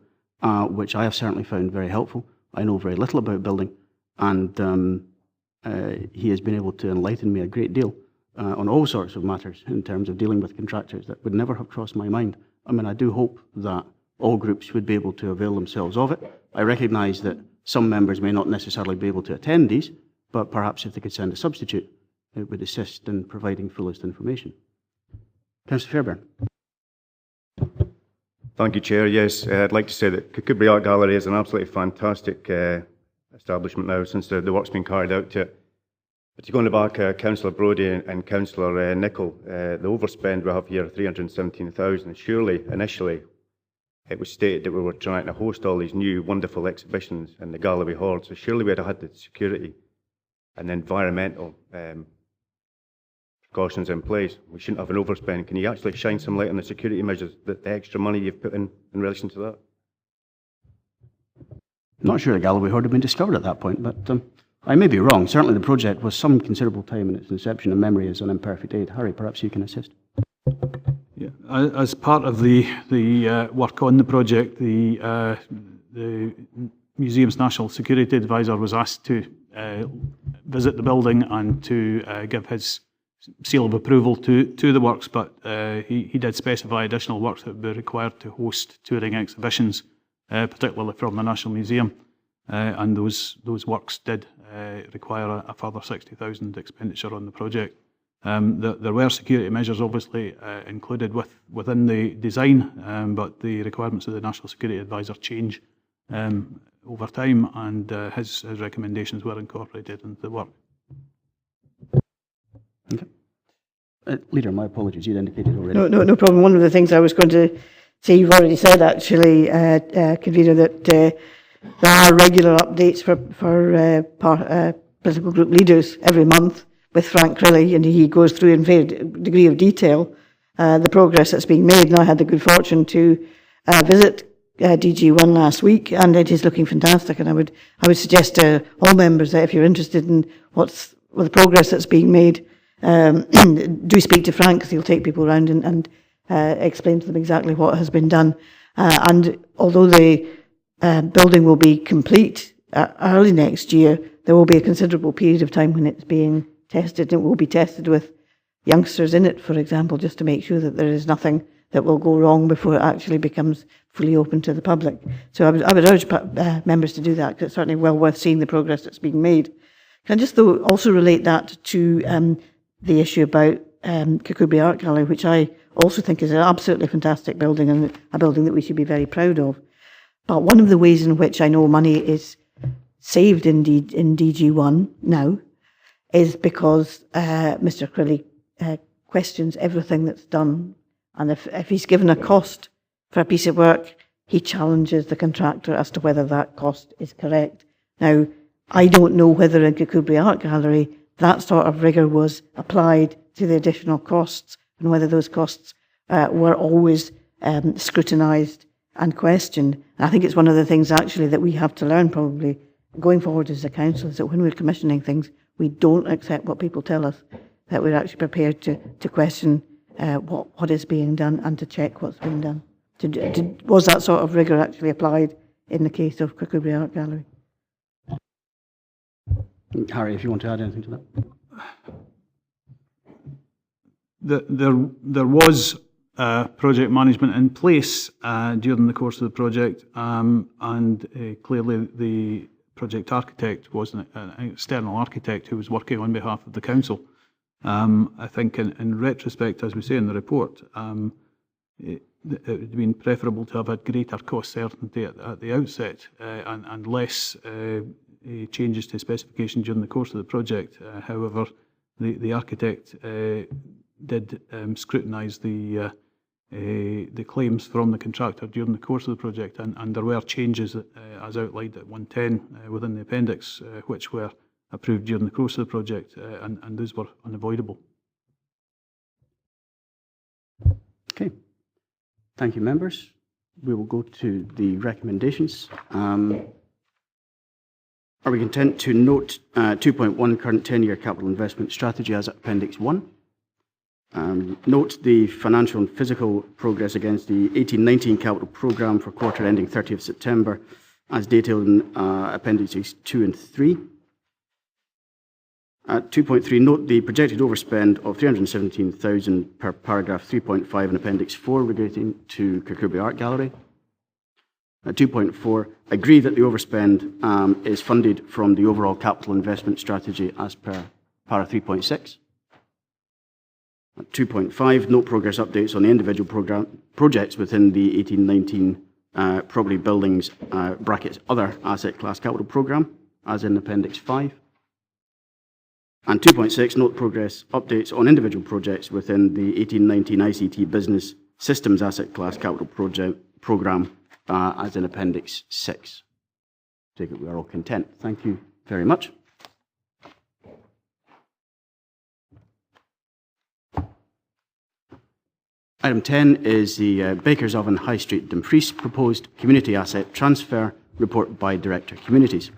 which I have certainly found very helpful. I know very little about building, and he has been able to enlighten me a great deal on all sorts of matters in terms of dealing with contractors that would never have crossed my mind. I mean, I do hope that all groups would be able to avail themselves of it. I recognise that some members may not necessarily be able to attend these, but perhaps if they could send a substitute, it would assist in providing fullest information. Councillor Fairbairn. Thank you, Chair. Yes, I'd like to say that Kirkcudbright Art Gallery is an absolutely fantastic establishment now since the work's been carried out to it. But going back, Councillor Brodie and Councillor Nicholl, the overspend we have here, 317,000, surely initially it was stated that we were trying to host all these new wonderful exhibitions in the Galloway Hall, so surely we'd have had the security and the environmental precautions in place. We shouldn't have an overspend. Can you actually shine some light on the security measures, the extra money you've put in relation to that? Not sure the Galloway Hall had been discovered at that point, but I may be wrong. Certainly the project was some considerable time in its inception, and memory is an imperfect aid. Harry, perhaps you can assist. Yeah, as part of the work on the project, the Museum's National Security Advisor was asked to visit the building and to give his seal of approval to the works, but he did specify additional works that would be required to host touring exhibitions, particularly from the National Museum, and those works did require a further 60,000 expenditure on the project. There were security measures obviously included within the design, but the requirements of the National Security Advisor change over time, and his recommendations were incorporated into the work. Okay. Leader, my apologies, you'd indicated already. No problem. One of the things I was going to say, you've already said actually, Convener, that there are regular updates for political group leaders every month with Frank Crilly, and he goes through in very degree of detail the progress that's being made. And I had the good fortune to visit DG1 last week, and it is looking fantastic. And I would suggest to all members that if you're interested in what's the progress that's being made, do speak to Frank, because he'll take people around and explain to them exactly what has been done. And although the building will be complete early next year, there will be a considerable period of time when it's being tested. It will be tested with youngsters in it, for example, just to make sure that there is nothing that will go wrong before it actually becomes fully open to the public. So I would urge members to do that, because it's certainly well worth seeing the progress that's being made. Can I just though also relate that to the issue about Kirkcudbright Art Gallery, which I also think is an absolutely fantastic building, and a building that we should be very proud of. But one of the ways in which I know money is saved in DG1 now is because Mr. Crilly questions everything that's done. And if he's given a cost for a piece of work, he challenges the contractor as to whether that cost is correct. Now, I don't know whether in Kirkcudbright Art Gallery that sort of rigour was applied to the additional costs, and whether those costs were always scrutinised and questioned. And I think it's one of the things actually that we have to learn probably going forward as a council, is that when we're commissioning things, we don't accept what people tell us, that we're actually prepared to question what is being done and to check what's being done. Was that sort of rigour actually applied in the case of Kirkcudbright Art Gallery? Harry, if you want to add anything to that. There was project management in place during the course of the project, and clearly the project architect was an external architect who was working on behalf of the council. I think in retrospect, as we say in the report, it would have been preferable to have had greater cost certainty at the outset and less changes to specification during the course of the project. However, the architect did scrutinise the claims from the contractor during the course of the project, and there were changes as outlined at 110 within the appendix, which were approved during the course of the project, and those were unavoidable. Okay. Thank you, members. We will go to the recommendations. Are we content to note 2.1 current 10-year capital investment strategy as Appendix 1? Note the financial and physical progress against the 18-19 capital programme for quarter ending 30th September as detailed in Appendices 2 and 3. At 2.3, note the projected overspend of 317,000 per paragraph 3.5 in Appendix 4 relating to Kirkcudbright Art Gallery. At 2.4, agree that the overspend is funded from the overall capital investment strategy as per para 3.6. At 2.5, note progress updates on the individual projects within the 18-19 property buildings brackets other asset class capital programme as in Appendix 5. And 2.6, note progress updates on individual projects within the 18-19 ICT business systems asset class capital programme as in Appendix 6. Take it we are all content. Thank you very much. Item 10 is the Baker's Oven High Street Dumfries proposed community asset transfer report by Director Communities.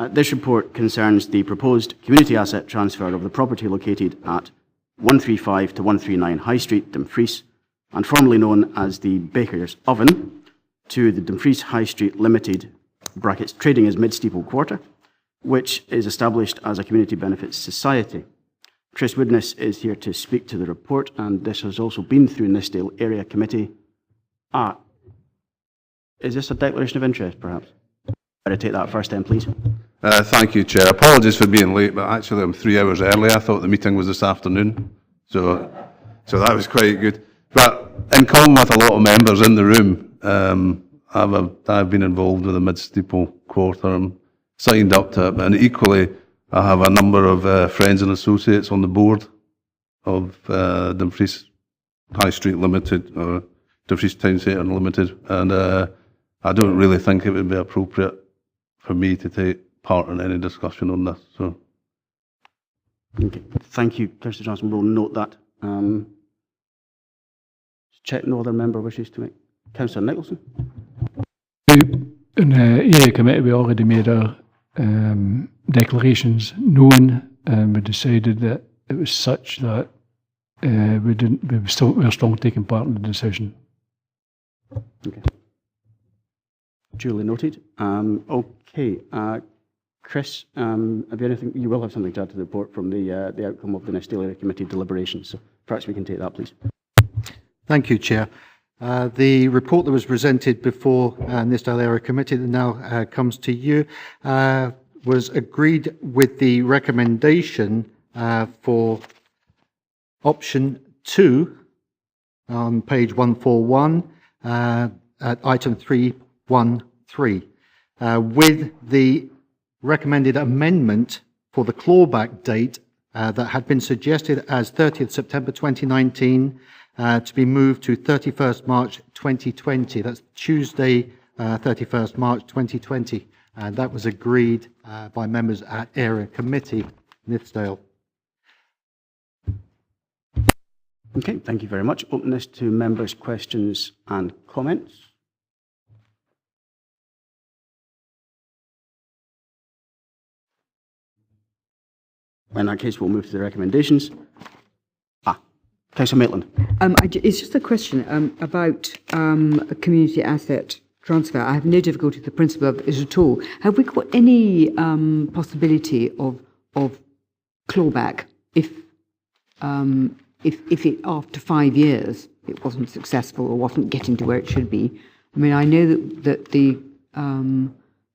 This report concerns the proposed community asset transfer of the property located at 135 to 139 High Street, Dumfries, and formerly known as the Baker's Oven, to the Dumfries High Street Limited, brackets trading as Mid-Steeple Quarter, which is established as a community benefits society. Chris Woodness is here to speak to the report, and this has also been through Nithsdale Area Committee. Is this a declaration of interest, perhaps? Better take that first then, please. Thank you, Chair. Apologies for being late, but actually I'm 3 hours early. I thought the meeting was this afternoon, so that was quite good. But in common with a lot of members in the room, I've been involved with the Mid-Steeple Quarter. I'm signed up to it, and equally I have a number of friends and associates on the board of Dumfries High Street Limited, or Dumfries Town Centre Limited, and I don't really think it would be appropriate for me to take part in any discussion on this. So, okay. Thank you, Councillor Johnson. We'll note that. Check no other member wishes to make. Councillor Nicholson. In the area committee, we already made our declarations known, and we decided that it was such that we were still taking part in the decision. Okay. Duly noted. Okay. Chris, have you anything? You will have something to add to the report from the outcome of the Nithsdale Area Committee deliberations. So perhaps we can take that, please. Thank you, Chair. The report that was presented before Nithsdale Area Committee that now comes to you was agreed with the recommendation for option 2 on page 141 at item 313 with the recommended amendment for the clawback date that had been suggested as 30th September 2019 to be moved to 31st March 2020. That's Tuesday, 31st March 2020. And that was agreed by members at Area Committee, Nithsdale. Okay, thank you very much. Open this to members' questions and comments. In that case, we'll move to the recommendations. Councillor Maitland. It's just a question about a community asset transfer. I have no difficulty with the principle of it at all. Have we got any possibility of clawback if it after 5 years it wasn't successful or wasn't getting to where it should be? I mean, I know that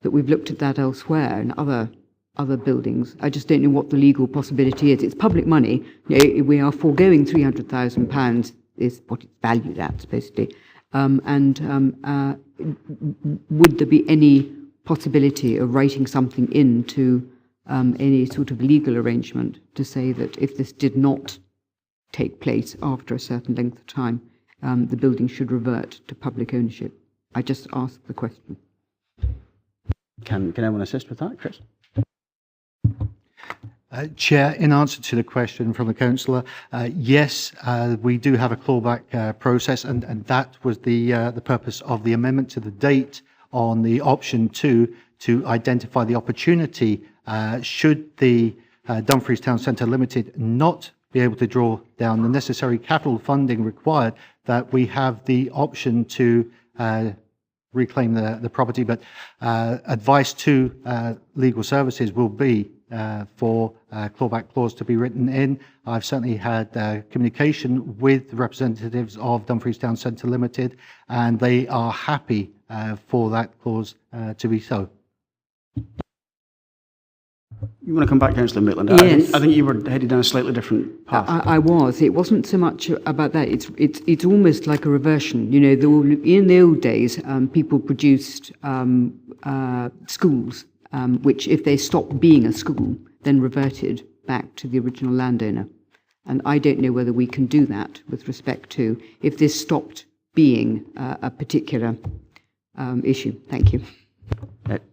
we've looked at that elsewhere in other buildings. I just don't know what the legal possibility is. It's public money. You know, we are foregoing £300,000 is what it's valued at, supposedly. Would there be any possibility of writing something into any sort of legal arrangement to say that if this did not take place after a certain length of time, the building should revert to public ownership? I just asked the question. Can anyone assist with that, Chris? Chair, in answer to the question from the councillor, yes, we do have a clawback process, and that was the purpose of the amendment to the date on the option 2 to identify the opportunity should the Dumfries Town Centre Limited not be able to draw down the necessary capital funding required, that we have the option to reclaim the property. But advice to legal services will be for clawback clause to be written in. I've certainly had communication with the representatives of Dumfries Town Centre Limited, and they are happy for that clause to be so. You want to come back, Councillor Maitland? Yes. I think you were headed down a slightly different path. I was. It wasn't so much about that. It's almost like a reversion. You know, in the old days, people produced schools, which, if they stopped being a school, then reverted back to the original landowner. And I don't know whether we can do that with respect to if this stopped being a particular issue. Thank you.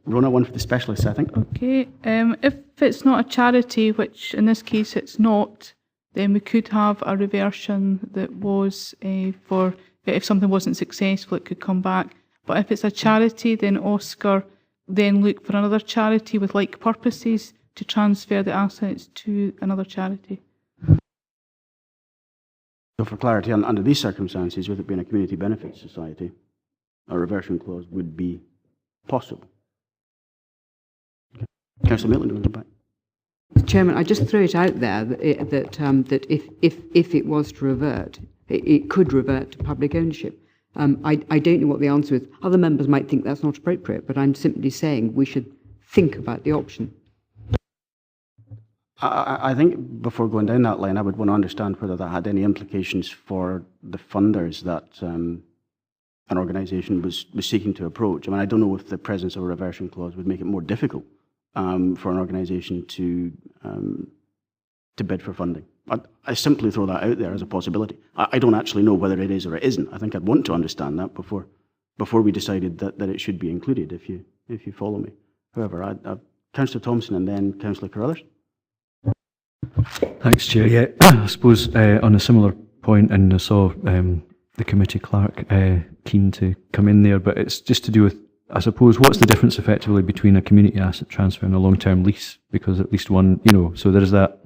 Rona, one for the specialists, I think. Okay. If it's not a charity, which in this case it's not, then we could have a reversion that was for if something wasn't successful, it could come back. But if it's a charity, then Oscar then look for another charity with like purposes to transfer the assets to another charity. So for clarity, under these circumstances, with it being a community benefit society, a reversion clause would be possible. Okay. Councillor Maitland, do you want to come Chairman, I just throw it out there that if it was to revert, it could revert to public ownership. I don't know what the answer is. Other members might think that's not appropriate, but I'm simply saying we should think about the option. I think before going down that line, I would want to understand whether that had any implications for the funders that an organisation was seeking to approach. I mean, I don't know if the presence of a reversion clause would make it more difficult for an organisation to bid for funding. I simply throw that out there as a possibility. I don't actually know whether it is or it isn't. I think I'd want to understand that before we decided that it should be included, if you follow me. However, Councillor Thompson and then Councillor Carruthers. Thanks, Chair. Yeah, I suppose on a similar point, and I saw the committee clerk keen to come in there, but it's just to do with, I suppose, what's the difference effectively between a community asset transfer and a long-term lease? Because at least one, so there is that.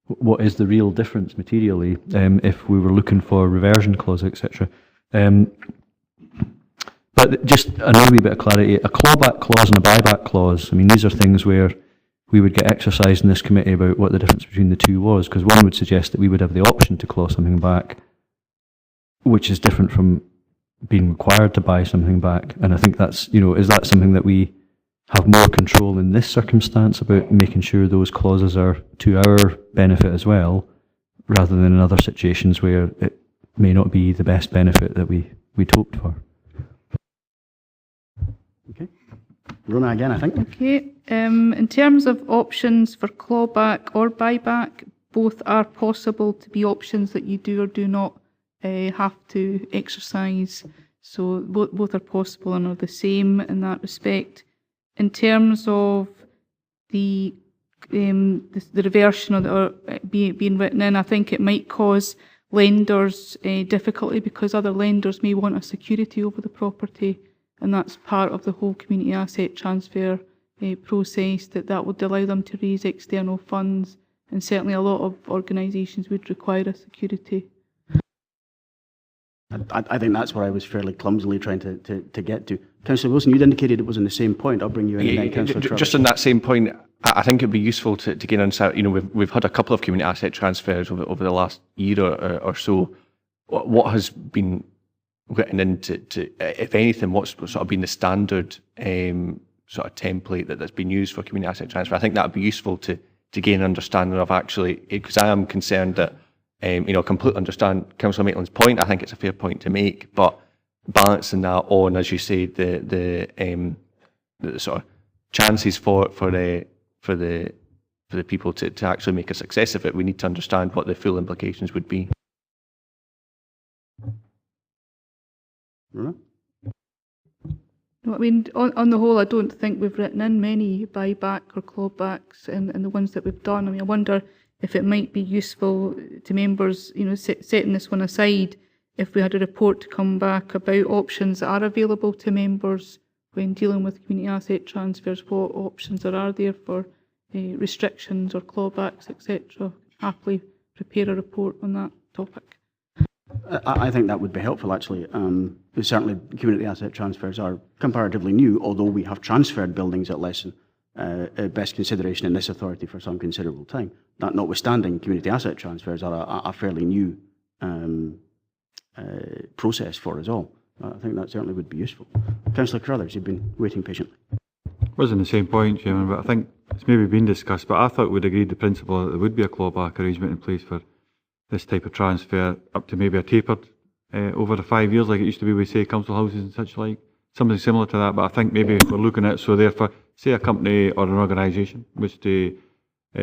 What is the real difference materially if we were looking for a reversion clause, etc.? But just another wee bit of clarity, a clawback clause and a buyback clause, I mean, these are things where we would get exercised in this committee about what the difference between the two was, because one would suggest that we would have the option to claw something back, which is different from being required to buy something back. And I think that's, is that something that we have more control in this circumstance about making sure those clauses are to our benefit as well, rather than in other situations where it may not be the best benefit that we'd hoped for? Okay. Rona again, I think. Okay. In terms of options for clawback or buyback, both are possible to be options that you do or do not have to exercise. So both are possible and are the same in that respect. In terms of the reversion or being written in, I think it might cause lenders difficulty because other lenders may want a security over the property, and that's part of the whole community asset transfer process, that would allow them to raise external funds, and certainly a lot of organisations would require a security. I think that's where I was fairly clumsily trying to get to. Councillor Wilson, you'd indicated it was on the same point. I'll bring you in then, Councillor Trevor. Just on that same point, I think it'd be useful to gain insight. We've had a couple of community asset transfers over the last year or so. What has been written into, if anything, what's sort of been the standard sort of template that's been used for community asset transfer? I think that would be useful to gain an understanding of actually, because I am concerned that, completely understand Councillor Maitland's point. I think it's a fair point to make, but balancing that on, as you say, the sort of chances for the people to actually make a success of it, we need to understand what the full implications would be. Rona? No, I mean, on the whole, I don't think we've written in many buyback or clawbacks in the ones that we've done. I mean, I wonder if it might be useful to members, setting this one aside, if we had a report to come back about options that are available to members when dealing with community asset transfers, what options are there for restrictions or clawbacks, etc. Happily prepare a report on that topic. I think that would be helpful, actually. Certainly, community asset transfers are comparatively new, although we have transferred buildings at less than best consideration in this authority for some considerable time. That notwithstanding, community asset transfers are a fairly new process for us all. I think that certainly would be useful. Councillor Carruthers, you've been waiting patiently. Wasn't the same point, Chairman, but I think it's maybe been discussed, but I thought we'd agreed the principle that there would be a clawback arrangement in place for this type of transfer up to maybe a tapered over the 5 years, like it used to be with, say, council houses and such like. Something similar to that, but I think maybe we're looking at, so therefore, say a company or an organisation was to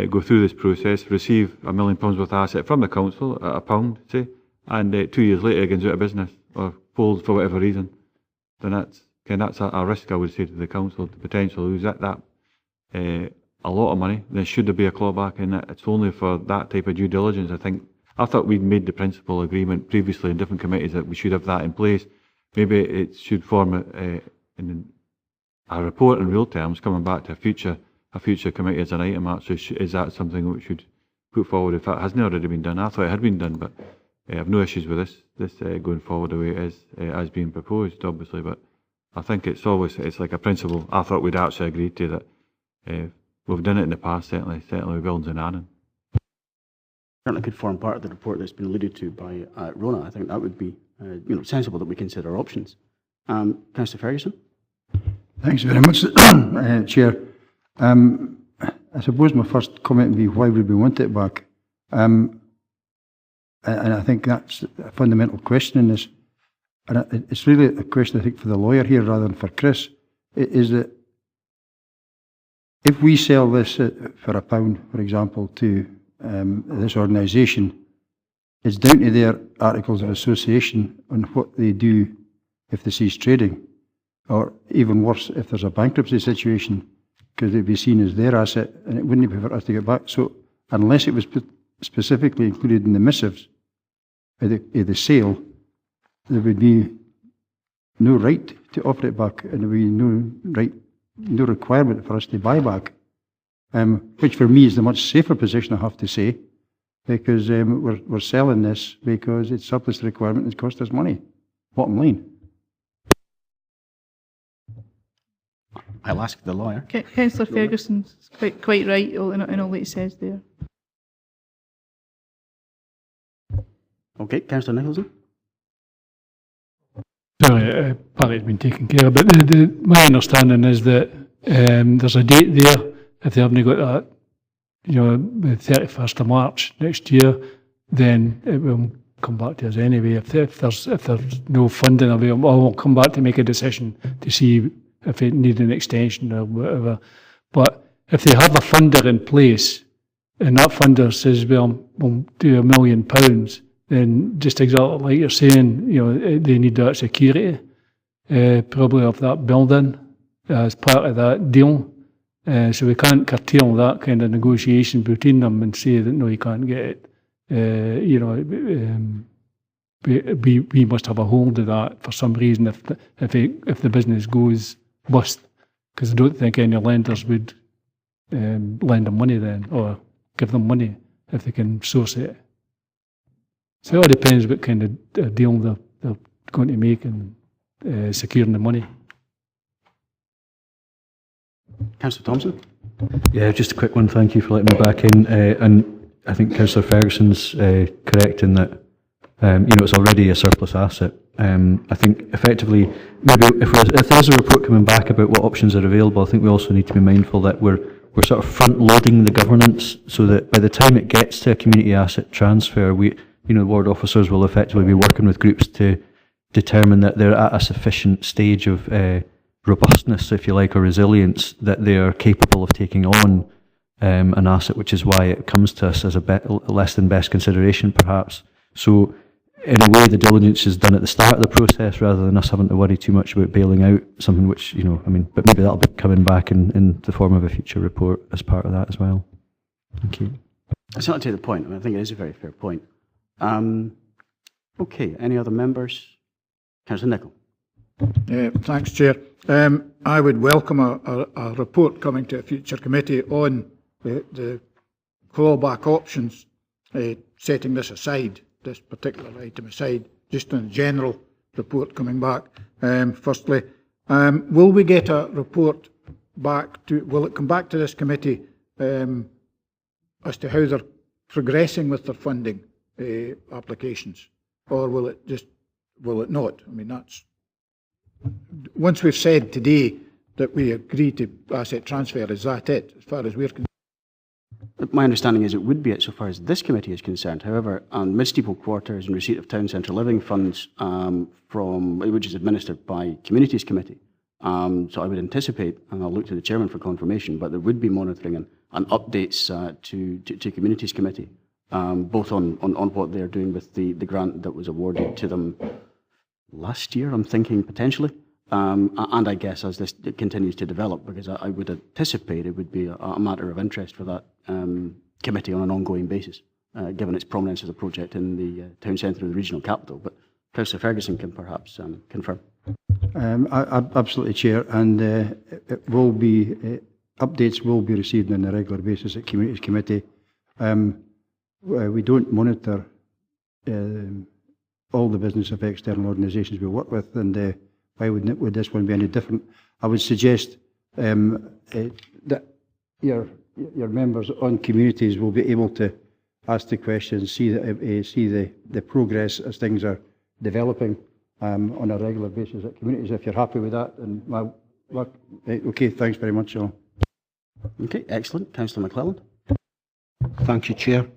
go through this process, receive £1 million worth of asset from the council at £1, say, and 2 years later it goes out of business or folds for whatever reason, then that's a risk, I would say, to the council to potentially lose that a lot of money. Then should there be a clawback in it, it's only for that type of due diligence. I thought we'd made the principal agreement previously in different committees that we should have that in place. Maybe it should form a report in real terms coming back to a future committee as an item. So is that something we should put forward if that hasn't already been done? I thought it had been done, but I have no issues with this going forward the way it is as being proposed, obviously. But I think it's like a principle. I thought we'd actually agreed to that we've done it in the past, certainly with buildings in Arran. Certainly could form part of the report that's been alluded to by Rona. I think that would be sensible that we consider options. Councillor Ferguson? Thanks very much, Chair. I suppose my first comment would be, why would we want it back? And I think that's a fundamental question in this. And it's really a question, I think, for the lawyer here rather than for Chris, is that if we sell this for £1, for example, to this organisation, it's down to their articles of association on what they do if they cease trading, or even worse, if there's a bankruptcy situation, because they'd be seen as their asset, and it wouldn't be for us to get back. So unless it was specifically included in the missives of the sale, there would be no right to offer it back, and there would be no requirement for us to buy back, which for me is the much safer position, I have to say, because we're selling this because it's surplus to requirement, it's cost us money, bottom line. I'll ask the lawyer. Councillor Ferguson's quite right in all that he says there. Okay, Councillor Nicholson? Sorry, partly it's been taken care of, but my understanding is that there's a date there. If they haven't got that, the 31st of March next year, then it will come back to us anyway. If there's no funding available, we'll come back to make a decision to see if it needs an extension or whatever. But if they have a funder in place, and that funder says, well, we'll do £1 million, then just exactly like you're saying, they need that security, probably of that building as part of that deal. So we can't curtail that kind of negotiation between them and say that no, you can't get it. We must have a hold of that for some reason if the business goes bust, because I don't think any lenders would lend them money then, or give them money if they can source it. So it all depends what kind of deal they're going to make in securing the money. Councillor Thompson? Yeah, just a quick one. Thank you for letting me back in. And I think Councillor Ferguson's correct in that it's already a surplus asset. I think effectively, maybe if there's a report coming back about what options are available, I think we also need to be mindful that we're sort of front loading the governance, so that by the time it gets to a community asset transfer, the ward officers will effectively be working with groups to determine that they're at a sufficient stage of robustness, if you like, or resilience, that they are capable of taking on an asset, which is why it comes to us as a less than best consideration, perhaps. So in a way, the diligence is done at the start of the process rather than us having to worry too much about bailing out something which, but maybe that'll be coming back in the form of a future report as part of that as well. Thank you. It's not to the point. I think it is a very fair point. Okay, any other members? Councillor Nicholl. Thanks, Chair. I would welcome a report coming to a future committee on the clawback options, setting this aside, this particular item aside, just on a general report coming back. Firstly, will we get a report back will it come back to this committee as to how they're progressing with their funding applications, or will it not? I mean, that's, once we've said today that we agree to asset transfer, is that it, as far as we're concerned? My understanding is it would be it so far as this committee is concerned. However, Mid-Steeple Quarters and receipt of Town Centre Living funds which is administered by Communities Committee. So I would anticipate, and I'll look to the Chairman for confirmation, but there would be monitoring and updates to Communities Committee, both on what they're doing with the grant that was awarded to them last year, I'm thinking potentially, and I guess as this continues to develop, because I would anticipate it would be a matter of interest for that committee on an ongoing basis, given its prominence as a project in the town centre of the regional capital. But Councillor Ferguson can perhaps confirm. Absolutely, Chair, and it will be updates will be received on a regular basis at Communities Committee. We don't monitor all the business of external organisations we work with, and why would this one be any different? I would suggest that your members on communities will be able to ask the questions, see the progress as things are developing on a regular basis at communities. If you're happy with that, and okay, thanks very much, all. Okay, excellent. Councillor McClelland. Thank you, Chair.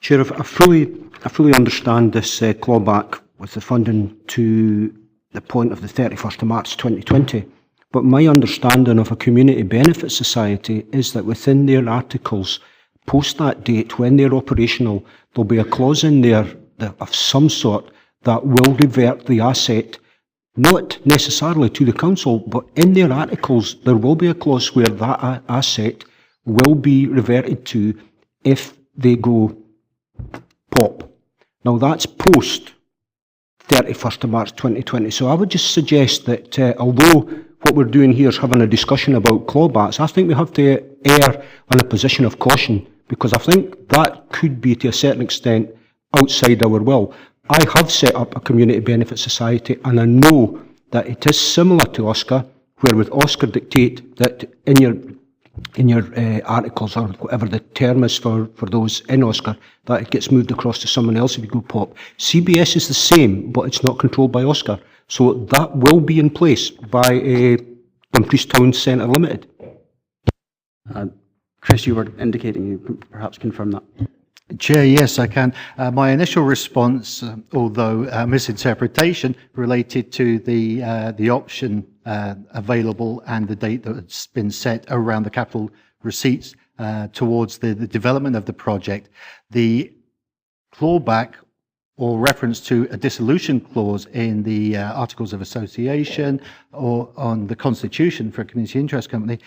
Chair, I fully understand this clawback with the funding to the point of the 31st of March 2020, but my understanding of a community benefit society is that within their articles, post that date, when they're operational, there'll be a clause in there of some sort that will revert the asset, not necessarily to the council, but in their articles there will be a clause where that asset will be reverted to if they go pop. Now that's post 31st of March 2020. So I would just suggest that although what we're doing here is having a discussion about clawbacks, I think we have to err on a position of caution, because I think that could be to a certain extent outside our will. I have set up a community benefit society, and I know that it is similar to OSCAR, where with OSCAR dictate that in your articles, or whatever the term is for those in OSCAR, that it gets moved across to someone else if you go pop. CBS is the same, but it's not controlled by OSCAR. So that will be in place by Dumfries Town Centre Limited. Chris, you were indicating you can perhaps confirm that. Chair, yes, I can. My initial response, although misinterpretation, related to the option available and the date that's been set around the capital receipts towards the development of the project. The clawback or reference to a dissolution clause in the Articles of Association or on the Constitution for a community interest company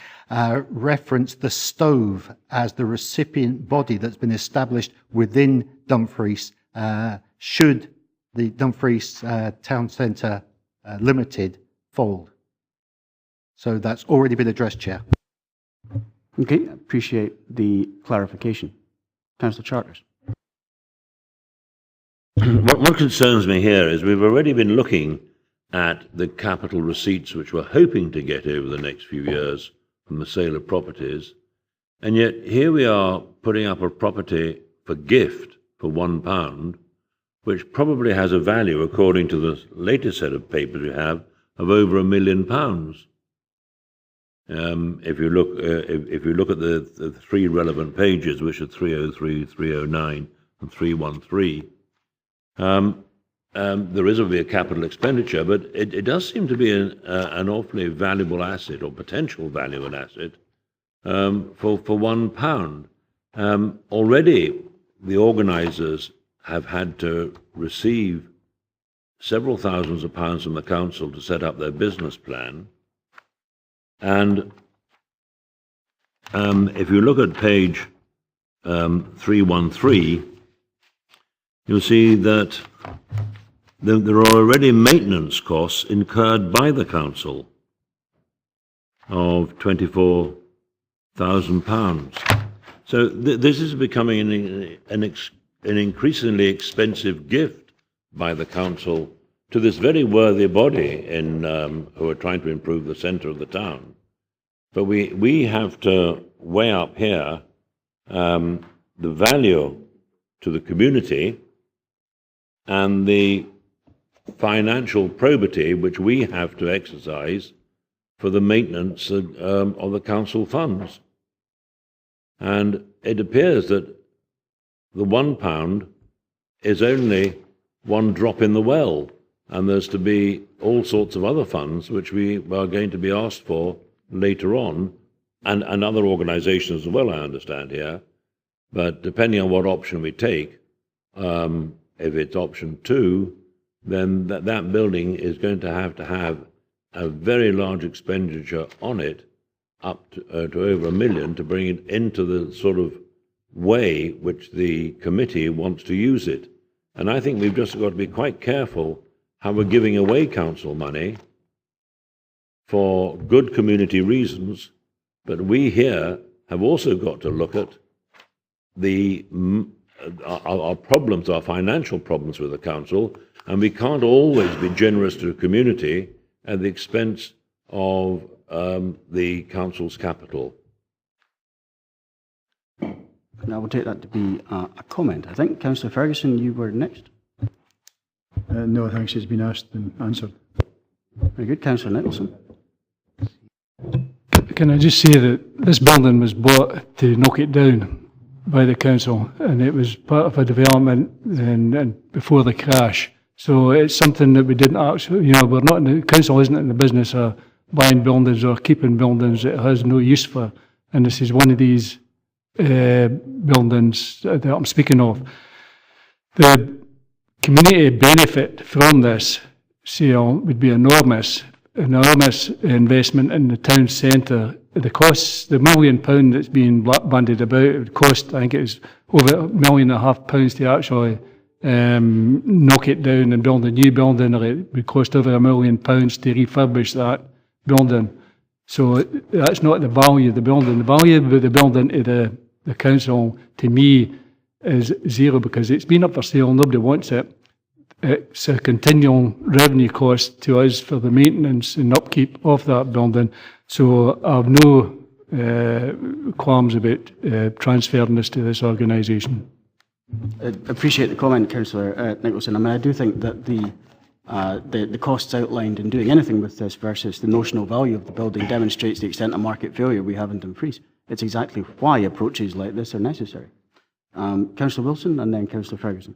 reference the stove as the recipient body that's been established within Dumfries should the Dumfries Town Centre Limited fold. So that's already been addressed, Chair. Okay, appreciate the clarification. Councillor Charters. What concerns me here is we've already been looking at the capital receipts which we're hoping to get over the next few years from the sale of properties, and yet here we are putting up a property for gift for £1, which probably has a value, according to the latest set of papers we have, of over £1 million. If you look at the three relevant pages, which are 303, 309, and 313. There is a capital expenditure, but it does seem to be an awfully valuable asset, or potential valuable asset, for £1. Already, the organisers have had to receive several thousands of pounds from the council to set up their business plan, and if you look at page 313. You'll see that there are already maintenance costs incurred by the council of £24,000. So this is becoming an increasingly expensive gift by the council to this very worthy body who are trying to improve the centre of the town. But we have to weigh up here the value to the community and the financial probity which we have to exercise for the maintenance of the council funds. And it appears that the £1 is only one drop in the well, and there's to be all sorts of other funds which we are going to be asked for later on, and other organisations as well, I understand here. But depending on what option we take, if it's option 2, then that building is going to have a very large expenditure on it, up to over £1 million, to bring it into the sort of way which the committee wants to use it. And I think we've just got to be quite careful how we're giving away council money for good community reasons, but we here have also got to look at our problems, our financial problems with the council, and we can't always be generous to the community at the expense of the council's capital. I will take that to be a comment. I think, Councillor Ferguson, you were next. No, thanks, it's been asked and answered. Very good. Councillor Nicholson. Can I just say that this building was bought to knock it down by the council, and it was part of a development and before the crash. So it's something that we didn't actually, we're not in the council isn't in the business of buying buildings or keeping buildings it has no use for. And this is one of these buildings that I'm speaking of. The community benefit from this sale would be enormous investment in the town centre. The costs, the £1 million that's being bandied about, it would cost, I think it was over £1.5 million to actually knock it down and build a new building, or it would cost over £1 million to refurbish that building. So that's not the value of the building. The value of the building to the council, to me, is zero, because it's been up for sale, nobody wants it. It's a continual revenue cost to us for the maintenance and upkeep of that building. So I have no qualms about transferring this to this organisation. I appreciate the comment, Councillor Nicholson. I mean, I do think that the costs outlined in doing anything with this versus the notional value of the building demonstrates the extent of market failure we have in Dumfries. It's exactly why approaches like this are necessary. Councillor Wilson and then Councillor Ferguson.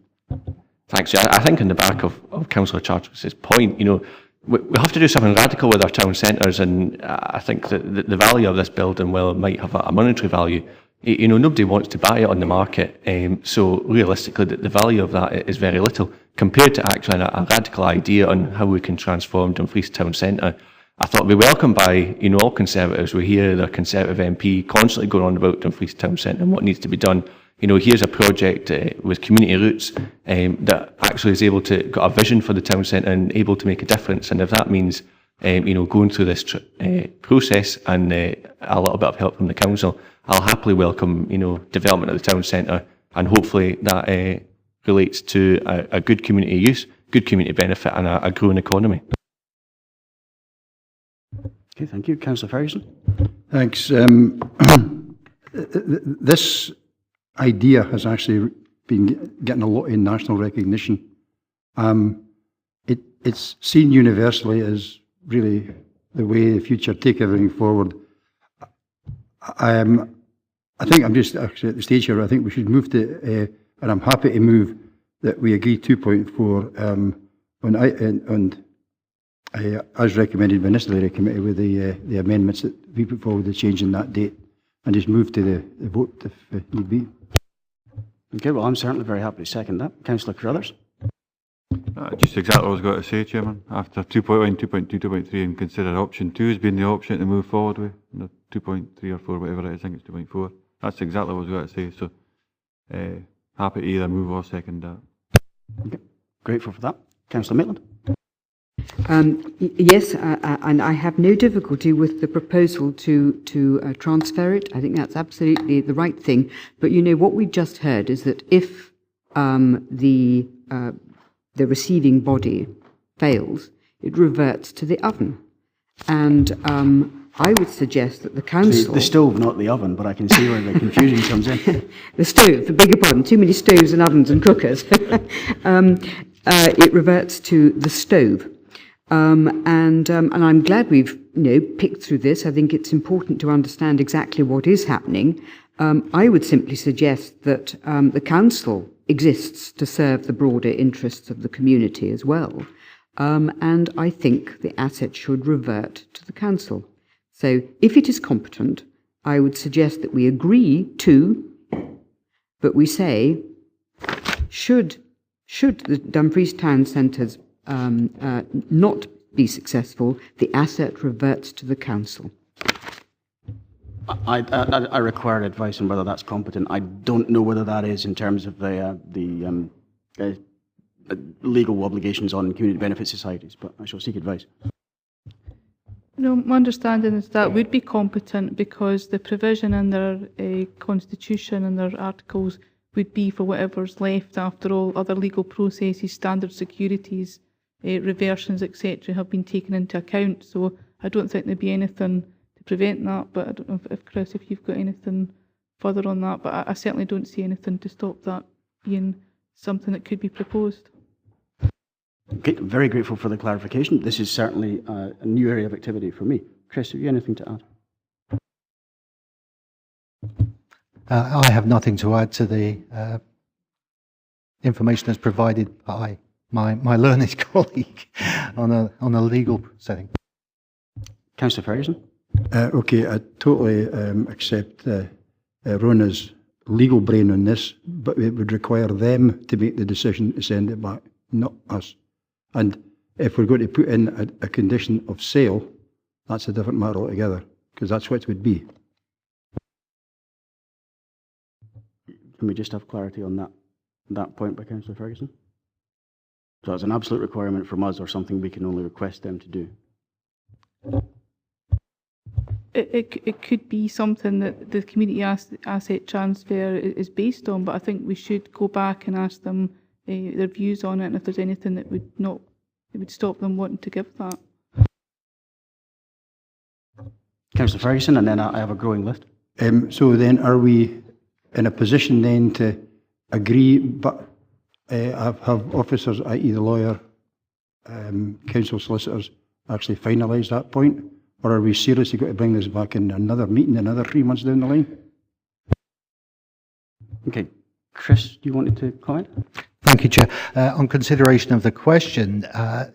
Thanks. Yeah, I think on the back of Councillor Charteris's point, we have to do something radical with our town centres, and I think that the value of this building, while it might have a monetary value, nobody wants to buy it on the market. So realistically, the value of that is very little compared to actually a radical idea on how we can transform Dumfries town centre. I thought it'd be welcomed by all Conservatives. We hear their Conservative MP constantly going on about Dumfries town centre and what needs to be done. Here's a project with community roots that actually is able to got a vision for the town centre and able to make a difference. And if that means going through this process and a little bit of help from the council, I'll happily welcome development of the town centre, and hopefully that relates to a good community use, good community benefit, and a growing economy. Okay, thank you. Councillor Ferguson. Thanks. This idea has actually been getting a lot of national recognition. It's seen universally as really the way the future take everything forward. I think I'm just actually at the stage here. I think we should move to, and I'm happy to move that we agree 2.4 as recommended by the committee with the amendments that we put forward, the change in that date, and just move to the vote if need be. Okay, well, I'm certainly very happy to second that. Councillor Carruthers. Just exactly what I was going to say, Chairman. After 2.1, 2.2, 2.3, and consider option 2 has been the option to move forward with, 2.3 or 4, whatever it is, I think it's 2.4. That's exactly what I was going to say, so happy to either move or second that. Okay, grateful for that. Councillor Maitland. Yes, and I have no difficulty with the proposal to transfer it. I think that's absolutely the right thing. But what we just heard is that if the receiving body fails, it reverts to the oven. And I would suggest that the council... The stove, not the oven, but I can see where the confusion comes in. The stove, beg your pardon, too many stoves and ovens and cookers. It reverts to the stove. And I'm glad we've picked through this. I think it's important to understand exactly what is happening. I would simply suggest that the council exists to serve the broader interests of the community as well. And I think the asset should revert to the council. So if it is competent, I would suggest that we agree to, but we say, should the Dumfries Town Centres not be successful, the asset reverts to the council. I require advice on whether that's competent. I don't know whether that is in terms of the legal obligations on community benefit societies, but I shall seek advice. My understanding is that would be competent, because the provision in their constitution and their articles would be for whatever's left after all other legal processes, standard securities, reversions, etc. have been taken into account. So I don't think there'd be anything to prevent that, but I don't know if Chris, if you've got anything further on that, but I certainly don't see anything to stop that being something that could be proposed. Okay, I'm very grateful for the clarification. This is certainly a new area of activity for me. Chris, have you anything to add? I have nothing to add to the information that's provided by my learned colleague on a legal setting. Councillor Ferguson? Okay, I totally accept Rona's legal brain on this, but it would require them to make the decision to send it back, not us. And if we're going to put in a condition of sale, that's a different matter altogether, because that's what it would be. Can we just have clarity on that point by Councillor Ferguson? So it's an absolute requirement from us or something we can only request them to do? It could be something that the community asset transfer is based on, but I think we should go back and ask them their views on it, and if there's anything that would stop them wanting to give that. Councillor Ferguson, and then I have a growing list. So then are we in a position then to agree, but have officers, i.e. the lawyer, council solicitors, actually finalise that point? Or are we seriously going to bring this back in another meeting, another 3 months down the line? Okay. Chris, do you want to comment? Thank you, Chair. On consideration of the question,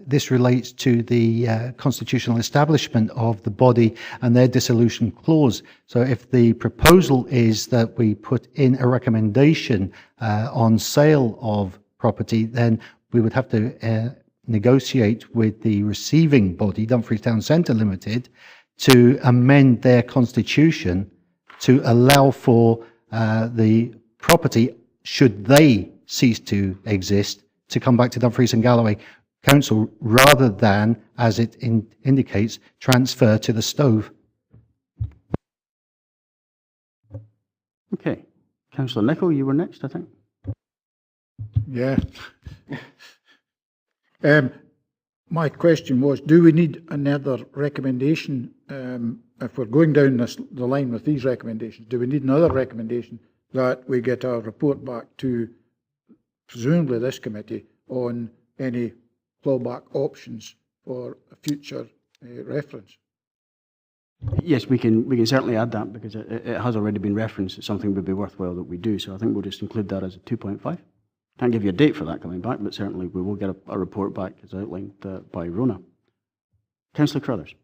this relates to the constitutional establishment of the body and their dissolution clause. So if the proposal is that we put in a recommendation on sale of property, then we would have to negotiate with the receiving body, Dumfries Town Centre Limited, to amend their constitution to allow for the property, should they cease to exist, to come back to Dumfries and Galloway Council rather than, as it indicates, transfer to the Stove. Okay. Councillor Nicholl, you were next, I think. Yeah. My question was, do we need another recommendation? If we're going down the line with these recommendations, do we need another recommendation that we get our report back to presumably this committee on any clawback options for a future reference? Yes, we can certainly add that because it has already been referenced. It's something would be worthwhile that we do. So I think we'll just include that as a 2.5. Can't give you a date for that coming back, but certainly we will get a report back as outlined by Rona. Councillor Crothers.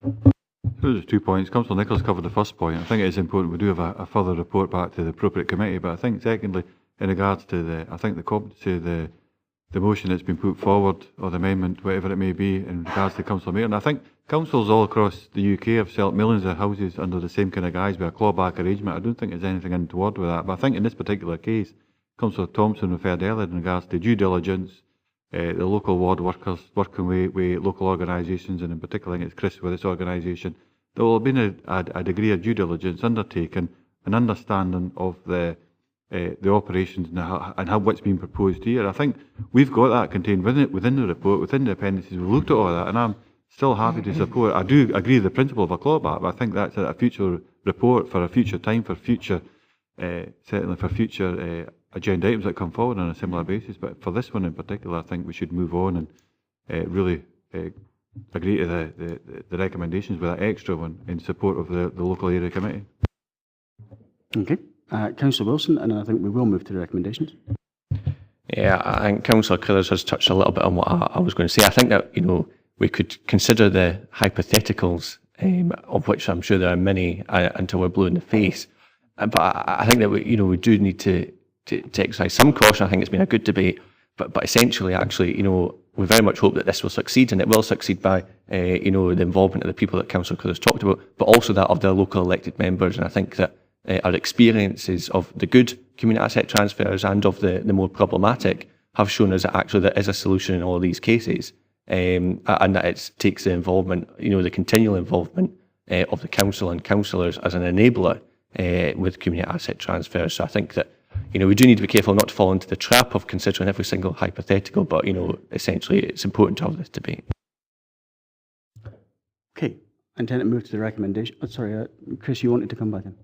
So there's 2 points. Councillor Nicholl's covered the first point. I think it is important we do have a further report back to the appropriate committee, but I think secondly, in regards to the competency of the motion that's been put forward, or the amendment, whatever it may be, in regards to Councillor Mayor, and I think councils all across the UK have set up millions of houses under the same kind of guise with a clawback arrangement. I don't think there's anything untoward with that, but I think in this particular case, Councillor Thompson referred earlier in regards to due diligence, the local ward workers working with local organisations, and in particular, I think it's Chris with this organisation. There will have been a degree of due diligence undertaken, an understanding of the operations and how what's being proposed here. I think we've got that contained within the report, within the appendices. We've looked at all that, and I'm still happy to support. I do agree with the principle of a clawback, but I think that's a future report for a future time, for future, certainly for future agenda items that come forward on a similar basis. But for this one in particular, I think we should move on and really agree to the recommendations with that extra one in support of the local area committee. Okay. Councillor Wilson, and I think we will move to the recommendations. Yeah, I think Councillor Crothers has touched a little bit on what I was going to say. I think that, we could consider the hypotheticals, of which I'm sure there are many, until we're blue in the face. But I think that we do need to exercise some caution. I think it's been a good debate, but essentially, actually, we very much hope that this will succeed, and it will succeed by, the involvement of the people that Councillor Crothers talked about, but also that of the local elected members. And I think that our experiences of the good community asset transfers and of the more problematic have shown us that actually there is a solution in all of these cases, and that it takes the involvement, the continual involvement of the council and councillors as an enabler with community asset transfers. So I think that we do need to be careful not to fall into the trap of considering every single hypothetical, but essentially it's important to have this debate. Okay, I intend to move to the recommendation. Chris, you wanted to come back in?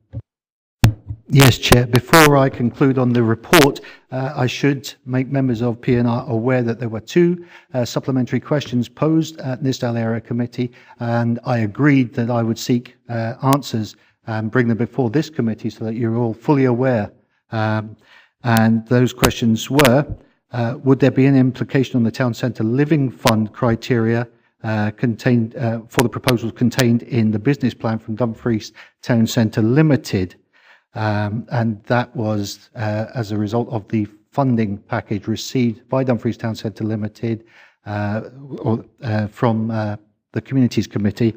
Yes, Chair. Before I conclude on the report, I should make members of PNR aware that there were two supplementary questions posed at Nisdale Area Committee, and I agreed that I would seek answers and bring them before this committee so that you're all fully aware. And those questions were, would there be an implication on the Town Centre Living Fund criteria contained for the proposals contained in the business plan from Dumfries Town Centre Limited? And that was as a result of the funding package received by Dumfries Town Centre Limited from the Communities Committee,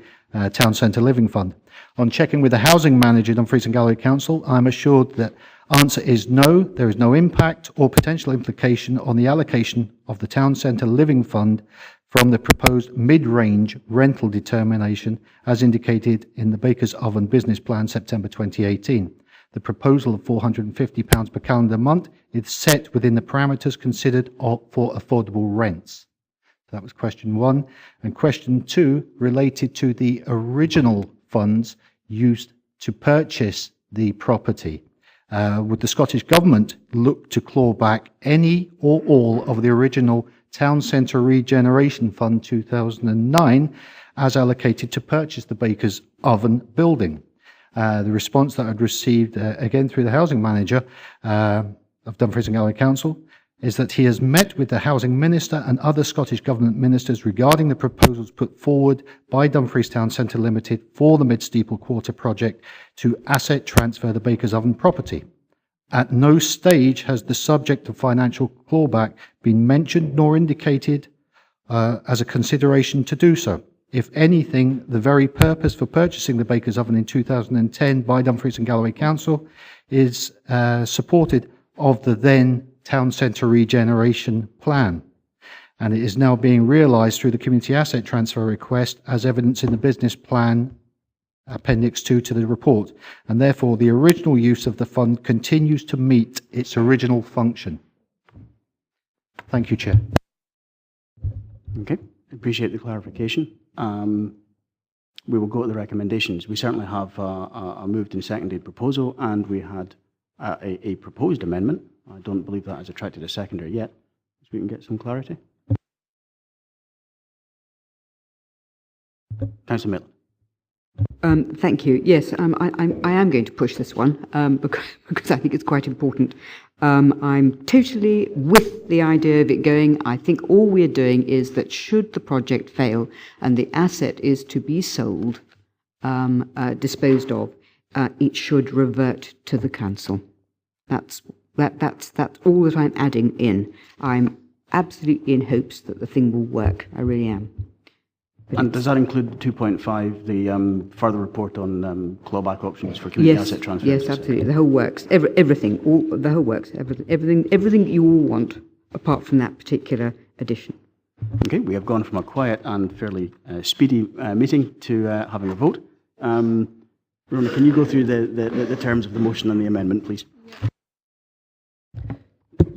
Town Centre Living Fund. On checking with the housing manager, Dumfries and Galloway Council, I'm assured that answer is no, there is no impact or potential implication on the allocation of the Town Centre Living Fund from the proposed mid-range rental determination as indicated in the Baker's Oven Business Plan, September 2018. The proposal of £450 per calendar month is set within the parameters considered for affordable rents. That was question one. And question two related to the original funds used to purchase the property. Would the Scottish Government look to claw back any or all of the original Town Centre Regeneration Fund 2009 as allocated to purchase the Baker's Oven building? The response that I'd received, again through the housing manager of Dumfries and Galloway Council, is that he has met with the housing minister and other Scottish Government ministers regarding the proposals put forward by Dumfries Town Centre Limited for the Mid-Steeple Quarter project to asset transfer the Baker's Oven property. At no stage has the subject of financial clawback been mentioned nor indicated as a consideration to do so. If anything, the very purpose for purchasing the Baker's Oven in 2010 by Dumfries and Galloway Council is supported of the then Town Centre Regeneration Plan, and it is now being realised through the Community Asset Transfer request as evidence in the Business Plan Appendix 2 to the report, and therefore the original use of the fund continues to meet its original function. Thank you, Chair. Okay, appreciate the clarification. We will go to the recommendations. We certainly have a moved and seconded proposal, and we had a proposed amendment. I don't believe that has attracted a seconder yet, so we can get some clarity. Councillor Maitland. Thank you. Yes, I am going to push this one because I think it's quite important. I'm totally with the idea of it going. I think all we're doing is that should the project fail and the asset is to be sold, disposed of, it should revert to the council. That's all that I'm adding in. I'm absolutely in hopes that the thing will work. I really am. And does that include the 2.5, the further report on clawback options for community asset transfer? Yes, absolutely. The whole works. Everything. The whole works. Everything that you all want, apart from that particular addition. Okay, we have gone from a quiet and fairly speedy meeting to having a vote. Rona, can you go through the terms of the motion and the amendment, please?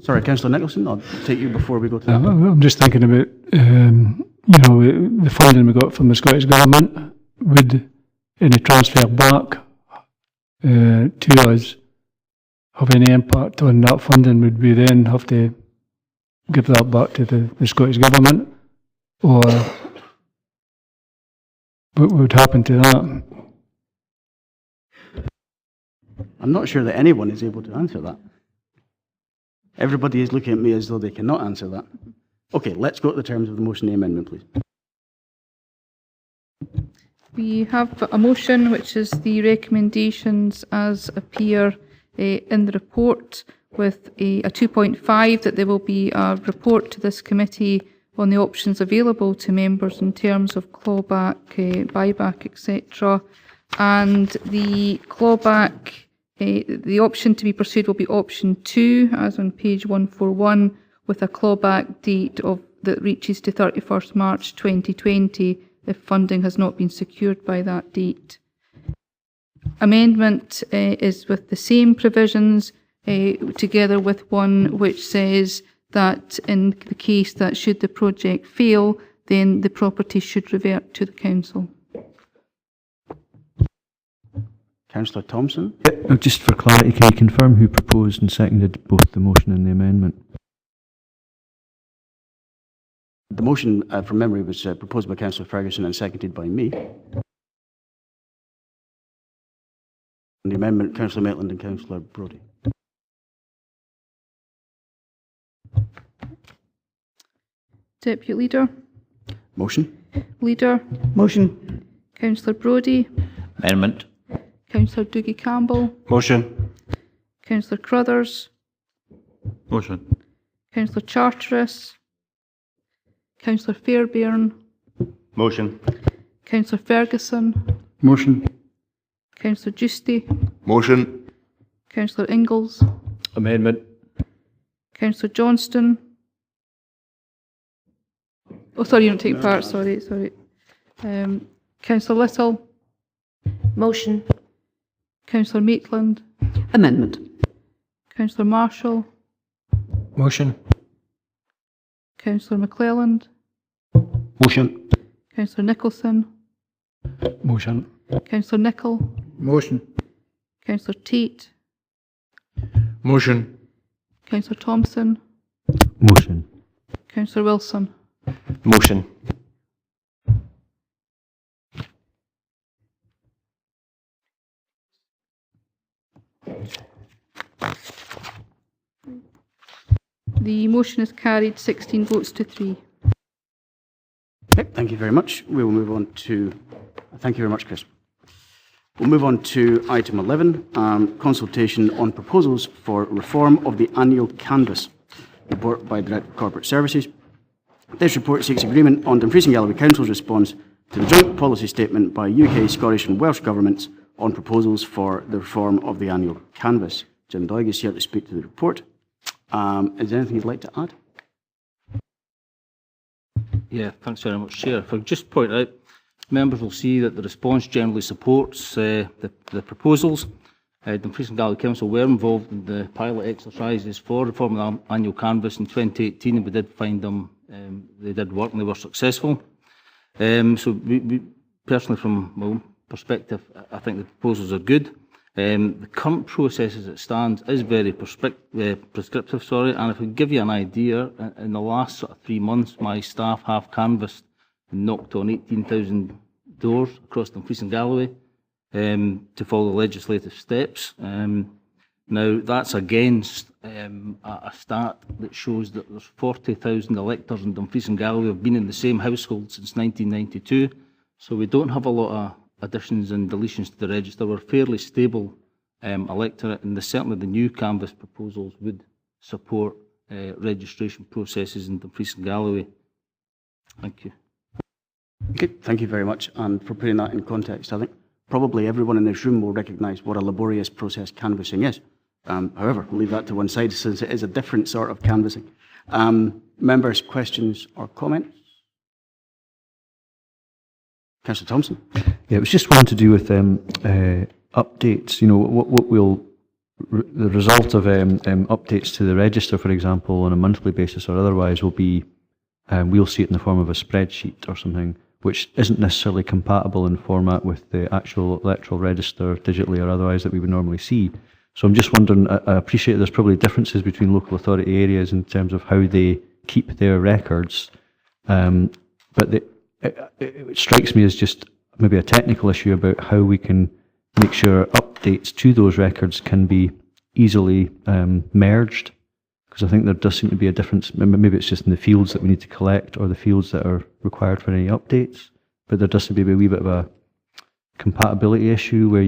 Sorry, Councillor Nicholson, I'll take you before we go to that. I'm just thinking about, the funding we got from the Scottish Government. Would any transfer back to us have any impact on that funding? Would we then have to give that back to the Scottish Government? Or what would happen to that? I'm not sure that anyone is able to answer that. Everybody is looking at me as though they cannot answer that. Okay, let's go to the terms of the motion and the amendment, please. We have a motion which is the recommendations as appear in the report, with a 2.5 that there will be a report to this committee on the options available to members in terms of clawback, buyback, etc. And the clawback, the option to be pursued will be option 2, as on page 141, with a clawback date that reaches to 31st March 2020 if funding has not been secured by that date. Amendment is with the same provisions, together with one which says that in the case that should the project fail, then the property should revert to the council. Councillor Thompson? Just for clarity, can you confirm who proposed and seconded both the motion and the amendment? The motion, from memory, was proposed by Councillor Ferguson and seconded by me. And the amendment, Councillor Maitland and Councillor Brodie. Deputy Leader? Motion. Leader? Motion. Councillor Brodie? Amendment. Councillor Doogie Campbell? Motion. Councillor Crothers? Motion. Councillor Charteris? Councillor Fairbairn? Motion. Councillor Ferguson? Motion. Councillor Giusti? Motion. Councillor Ingalls? Amendment. Councillor Johnston? Oh, sorry, you don't take part, sorry. Councillor Little? Motion. Councillor Maitland? Amendment. Councillor Marshall? Motion. Councillor McClelland? Motion. Councillor Nicholson? Motion. Councillor Nicholl? Motion. Councillor Tate? Motion. Councillor Thompson? Motion. Councillor Wilson? Motion. The motion is carried 16 votes to 3. Okay, thank you very much. We will move on to... Thank you very much, Chris. We'll move on to item 11, consultation on proposals for reform of the annual canvass, report by Director of Corporate Services. This report seeks agreement on Dumfries and Galloway Council's response to the joint policy statement by UK, Scottish and Welsh governments on proposals for the reform of the annual canvass. Jim Doig is here to speak to the report. Is there anything you'd like to add? Yeah, thanks very much, Chair. If I could just point out, members will see that the response generally supports the proposals. Dumfries and Galloway Council were involved in the pilot exercises for reform of the annual canvass in 2018, and we did find them, they did work and they were successful. So we personally, from my own perspective, I think the proposals are good. The current process as it stands is very prescriptive, and if I give you an idea, in the last sort of 3 months, my staff have canvassed and knocked on 18,000 doors across Dumfries and Galloway to follow the legislative steps. Now, that's against a stat that shows that there's 40,000 electors in Dumfries and Galloway who have been in the same household since 1992, so we don't have a lot of additions and deletions to the register. We're a fairly stable electorate, and certainly the new canvass proposals would support registration processes in Dumfries and Galloway. Thank you. Okay, thank you very much, and for putting that in context. I think probably everyone in this room will recognise what a laborious process canvassing is. However, we'll leave that to one side since it is a different sort of canvassing. Members, questions or comments? Councillor Thompson. Yeah, it was just one to do with updates. You know, what will the result of updates to the register, for example, on a monthly basis or otherwise, will be we'll see it in the form of a spreadsheet or something, which isn't necessarily compatible in format with the actual electoral register, digitally or otherwise, that we would normally see. So I'm just wondering, I appreciate there's probably differences between local authority areas in terms of how they keep their records, but it strikes me as just maybe a technical issue about how we can make sure updates to those records can be easily merged, because I think there does seem to be a difference. Maybe it's just in the fields that we need to collect or the fields that are required for any updates, but there does seem to be a wee bit of a compatibility issue where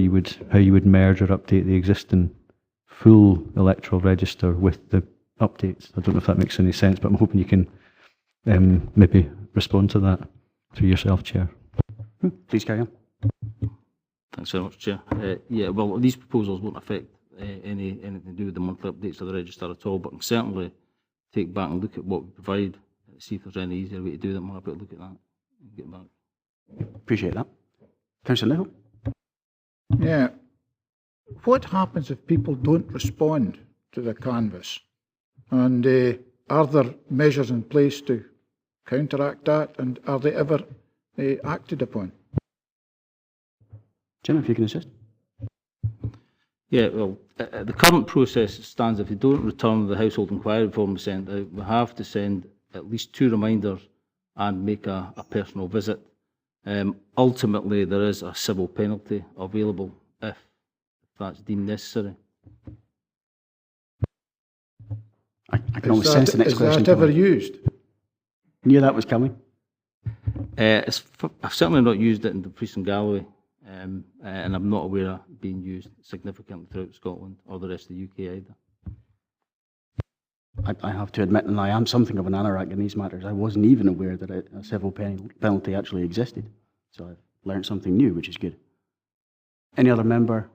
how you would merge or update the existing full electoral register with the updates. I don't know if that makes any sense, but I'm hoping you can maybe respond to that through yourself, Chair. Please carry on. Thanks very much, Chair. Yeah, well, these proposals won't affect anything to do with the monthly updates of the register at all, but I can certainly take back and look at what we provide, see if there's any easier way to do that. I'm happy to look at that and get back. Appreciate that. Councillor Nicholl. Yeah. What happens if people don't respond to the canvass? And are there measures in place to counteract that, and are they ever acted upon? Jim, if you can assist. Yeah, well, the current process stands if they don't return the household inquiry form we sent out, we have to send at least 2 reminders and make a personal visit. Ultimately, there is a civil penalty available if that's deemed necessary. I can almost sense the next question. Is that ever used? Knew that was coming. I've certainly not used it in Dumfries and Galloway, and I'm not aware of it being used significantly throughout Scotland or the rest of the UK either. I have to admit, and I am something of an anorak in these matters, I wasn't even aware that a civil penalty actually existed. So I've learned something new, which is good. Any other member?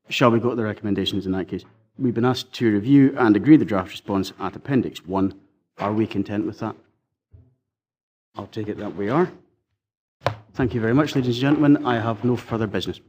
Shall we go to the recommendations in that case? We've been asked to review and agree the draft response at Appendix 1. Are we content with that? I'll take it that we are. Thank you very much, ladies and gentlemen. I have no further business.